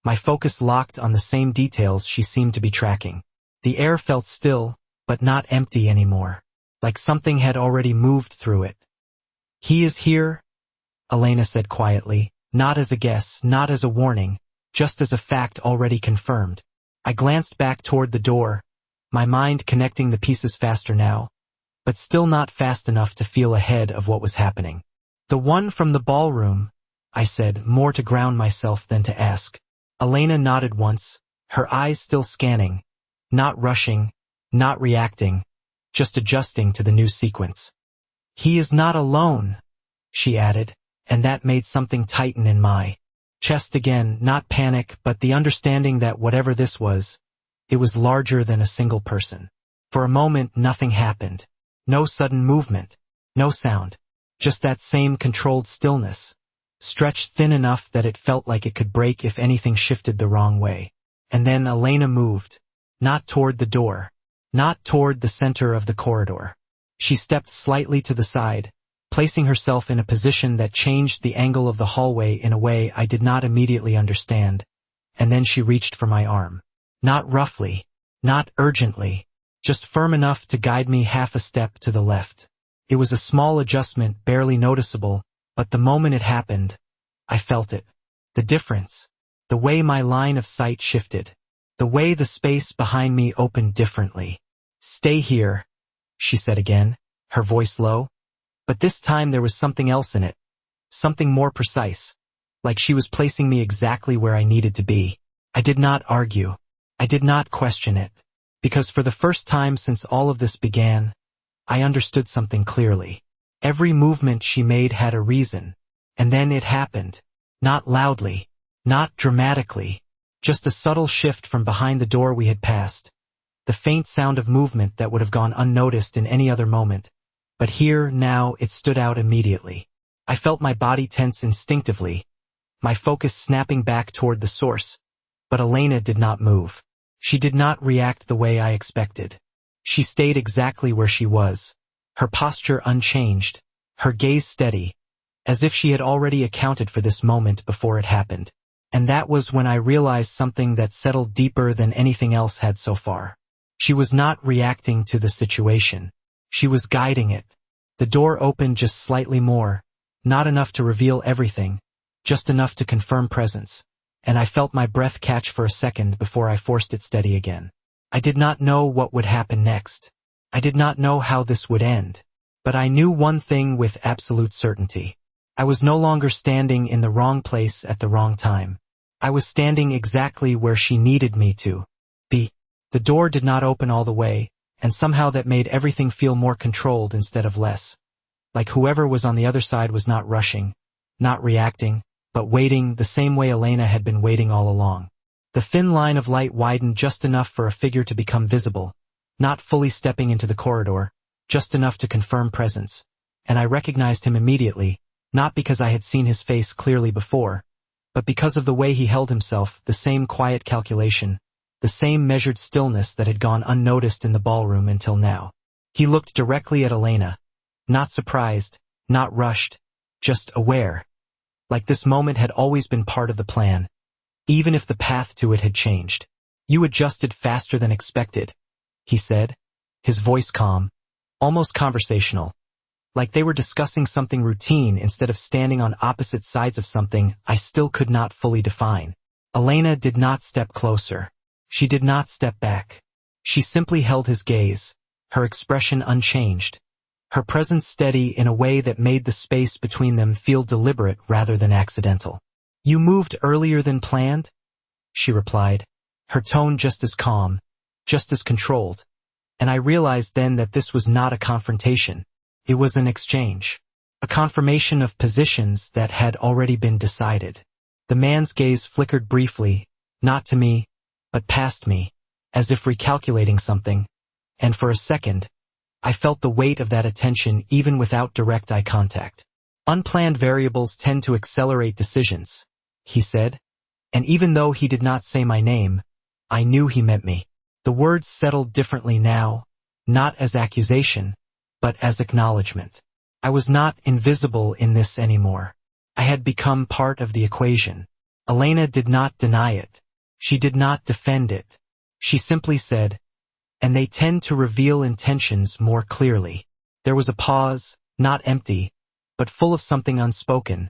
Speaker 1: my focus locked on the same details she seemed to be tracking. The air felt still, but not empty anymore, like something had already moved through it. "He is here," Elena said quietly, not as a guess, not as a warning, just as a fact already confirmed. I glanced back toward the door, my mind connecting the pieces faster now, but still not fast enough to feel ahead of what was happening. "The one from the ballroom," I said, more to ground myself than to ask. Elena nodded once, her eyes still scanning, not rushing, not reacting, just adjusting to the new sequence. "He is not alone," she added, and that made something tighten in my chest again, not panic, but the understanding that whatever this was, it was larger than a single person. For a moment, nothing happened. No sudden movement, no sound, just that same controlled stillness, stretched thin enough that it felt like it could break if anything shifted the wrong way. And then Elena moved, not toward the door, not toward the center of the corridor. She stepped slightly to the side, placing herself in a position that changed the angle of the hallway in a way I did not immediately understand, and then she reached for my arm. Not roughly, not urgently, just firm enough to guide me half a step to the left. It was a small adjustment, barely noticeable, but the moment it happened, I felt it. The difference. The way my line of sight shifted. The way the space behind me opened differently. "Stay here," she said again, her voice low. But this time there was something else in it. Something more precise. Like she was placing me exactly where I needed to be. I did not argue. I did not question it. Because for the first time since all of this began, I understood something clearly. Every movement she made had a reason. And then it happened. Not loudly. Not dramatically. Just a subtle shift from behind the door we had passed. The faint sound of movement that would have gone unnoticed in any other moment. But here, now, it stood out immediately. I felt my body tense instinctively, my focus snapping back toward the source. But Elena did not move. She did not react the way I expected. She stayed exactly where she was, her posture unchanged, her gaze steady, as if she had already accounted for this moment before it happened. And that was when I realized something that settled deeper than anything else had so far. She was not reacting to the situation. She was guiding it. The door opened just slightly more, not enough to reveal everything, just enough to confirm presence, and I felt my breath catch for a second before I forced it steady again. I did not know what would happen next. I did not know how this would end. But I knew one thing with absolute certainty. I was no longer standing in the wrong place at the wrong time. I was standing exactly where she needed me to be. The door did not open all the way, and somehow that made everything feel more controlled instead of less. Like whoever was on the other side was not rushing, not reacting, but waiting the same way Elena had been waiting all along. The thin line of light widened just enough for a figure to become visible, not fully stepping into the corridor, just enough to confirm presence. And I recognized him immediately, not because I had seen his face clearly before, but because of the way he held himself, the same quiet calculation, the same measured stillness that had gone unnoticed in the ballroom until now. He looked directly at Elena, not surprised, not rushed, just aware. Like this moment had always been part of the plan, even if the path to it had changed. "You adjusted faster than expected," he said, his voice calm, almost conversational, like they were discussing something routine instead of standing on opposite sides of something I still could not fully define. Elena did not step closer. She did not step back. She simply held his gaze, her expression unchanged, her presence steady in a way that made the space between them feel deliberate rather than accidental. "You moved earlier than planned?" she replied, her tone just as calm, just as controlled. And I realized then that this was not a confrontation. It was an exchange, a confirmation of positions that had already been decided. The man's gaze flickered briefly, not to me, but past me, as if recalculating something, and for a second, I felt the weight of that attention even without direct eye contact. Unplanned variables tend to accelerate decisions, he said, and even though he did not say my name, I knew he meant me. The words settled differently now, not as accusation, but as acknowledgement. I was not invisible in this anymore. I had become part of the equation. Elena did not deny it. She did not defend it. She simply said, and they tend to reveal intentions more clearly. There was a pause, not empty, but full of something unspoken,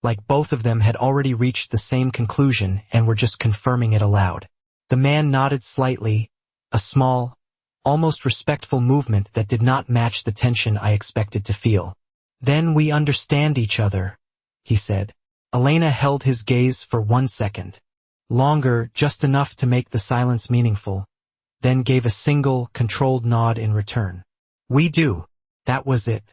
Speaker 1: like both of them had already reached the same conclusion and were just confirming it aloud. The man nodded slightly, a small, almost respectful movement that did not match the tension I expected to feel. Then we understand each other, he said. Elena held his gaze for 1 second. Longer, just enough to make the silence meaningful, then gave a single, controlled nod in return. We do. That was it.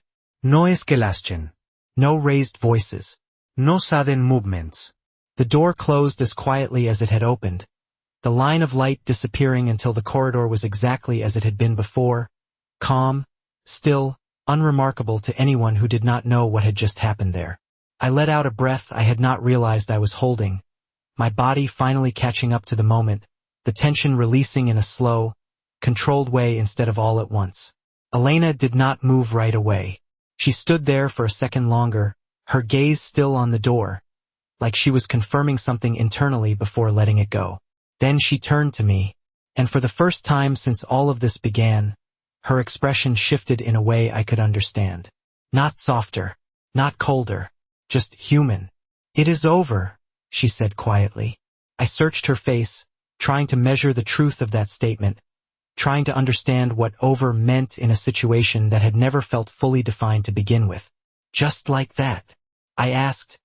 Speaker 2: No escalation.
Speaker 1: No raised voices.
Speaker 2: No sudden movements.
Speaker 1: The door closed as quietly as it had opened, the line of light disappearing until the corridor was exactly as it had been before, calm, still, unremarkable to anyone who did not know what had just happened there. I let out a breath I had not realized I was holding, my body finally catching up to the moment, the tension releasing in a slow, controlled way instead of all at once. Elena did not move right away. She stood there for a second longer, her gaze still on the door, like she was confirming something internally before letting it go. Then she turned to me, and for the first time since all of this began, her expression shifted in a way I could understand. Not softer, not colder, just human. It is over, she said quietly. I searched her face, trying to measure the truth of that statement, trying to understand what over meant in a situation that had never felt fully defined to begin with. Just like that? I asked,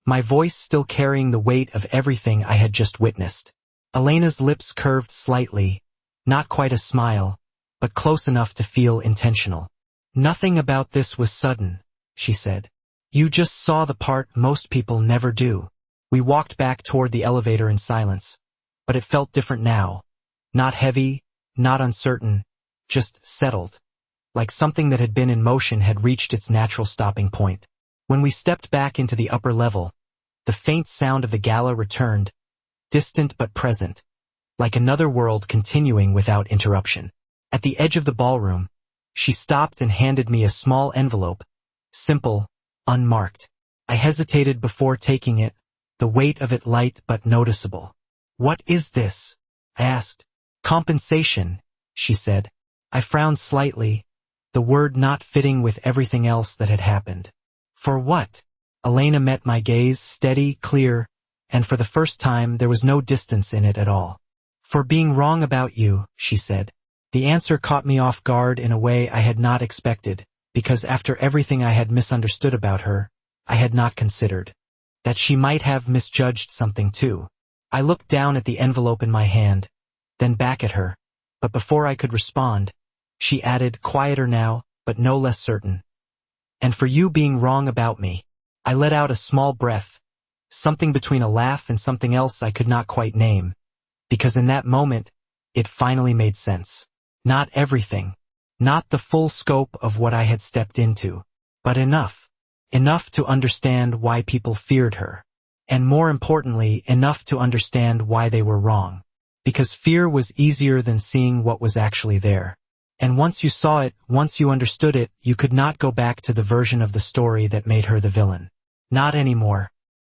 Speaker 1: my voice still carrying the weight of everything I had just witnessed. Elena's lips curved slightly, not quite a smile, but close enough to feel intentional. Nothing about this was sudden, she said. You just saw the part most people never do. We walked back toward the elevator in silence, but it felt different now. Not heavy, not uncertain, just settled, like something that had been in motion had reached its natural stopping point. When we stepped back into the upper level, the faint sound of the gala returned, distant but present, like another world continuing without interruption. At the edge of the ballroom, she stopped and handed me a small envelope, simple, unmarked. I hesitated before taking it, the weight of it light but noticeable. What is this? I asked. Compensation, she said. I frowned slightly, the word not fitting with everything else that had happened. For what? Elena met my gaze, steady, clear, and for the first time there was no distance in it at all. For being wrong about you, she said. The answer caught me off guard in a way I had not expected, because after everything I had misunderstood about her, I had not considered that she might have misjudged something too. I looked down at the envelope in my hand, then back at her, but before I could respond, she added, quieter now, but no less certain. And for you being wrong about me. I let out a small breath, something between a laugh and something else I could not quite name, because in that moment, it finally made sense. Not everything, not the full scope of what I had stepped into, but enough to understand why people feared her, and more importantly, enough to understand why they were wrong, because fear was easier than seeing what was actually there. And once you saw it, once you understood it, you could not go back to the version of the story that made her the villain. Not anymore.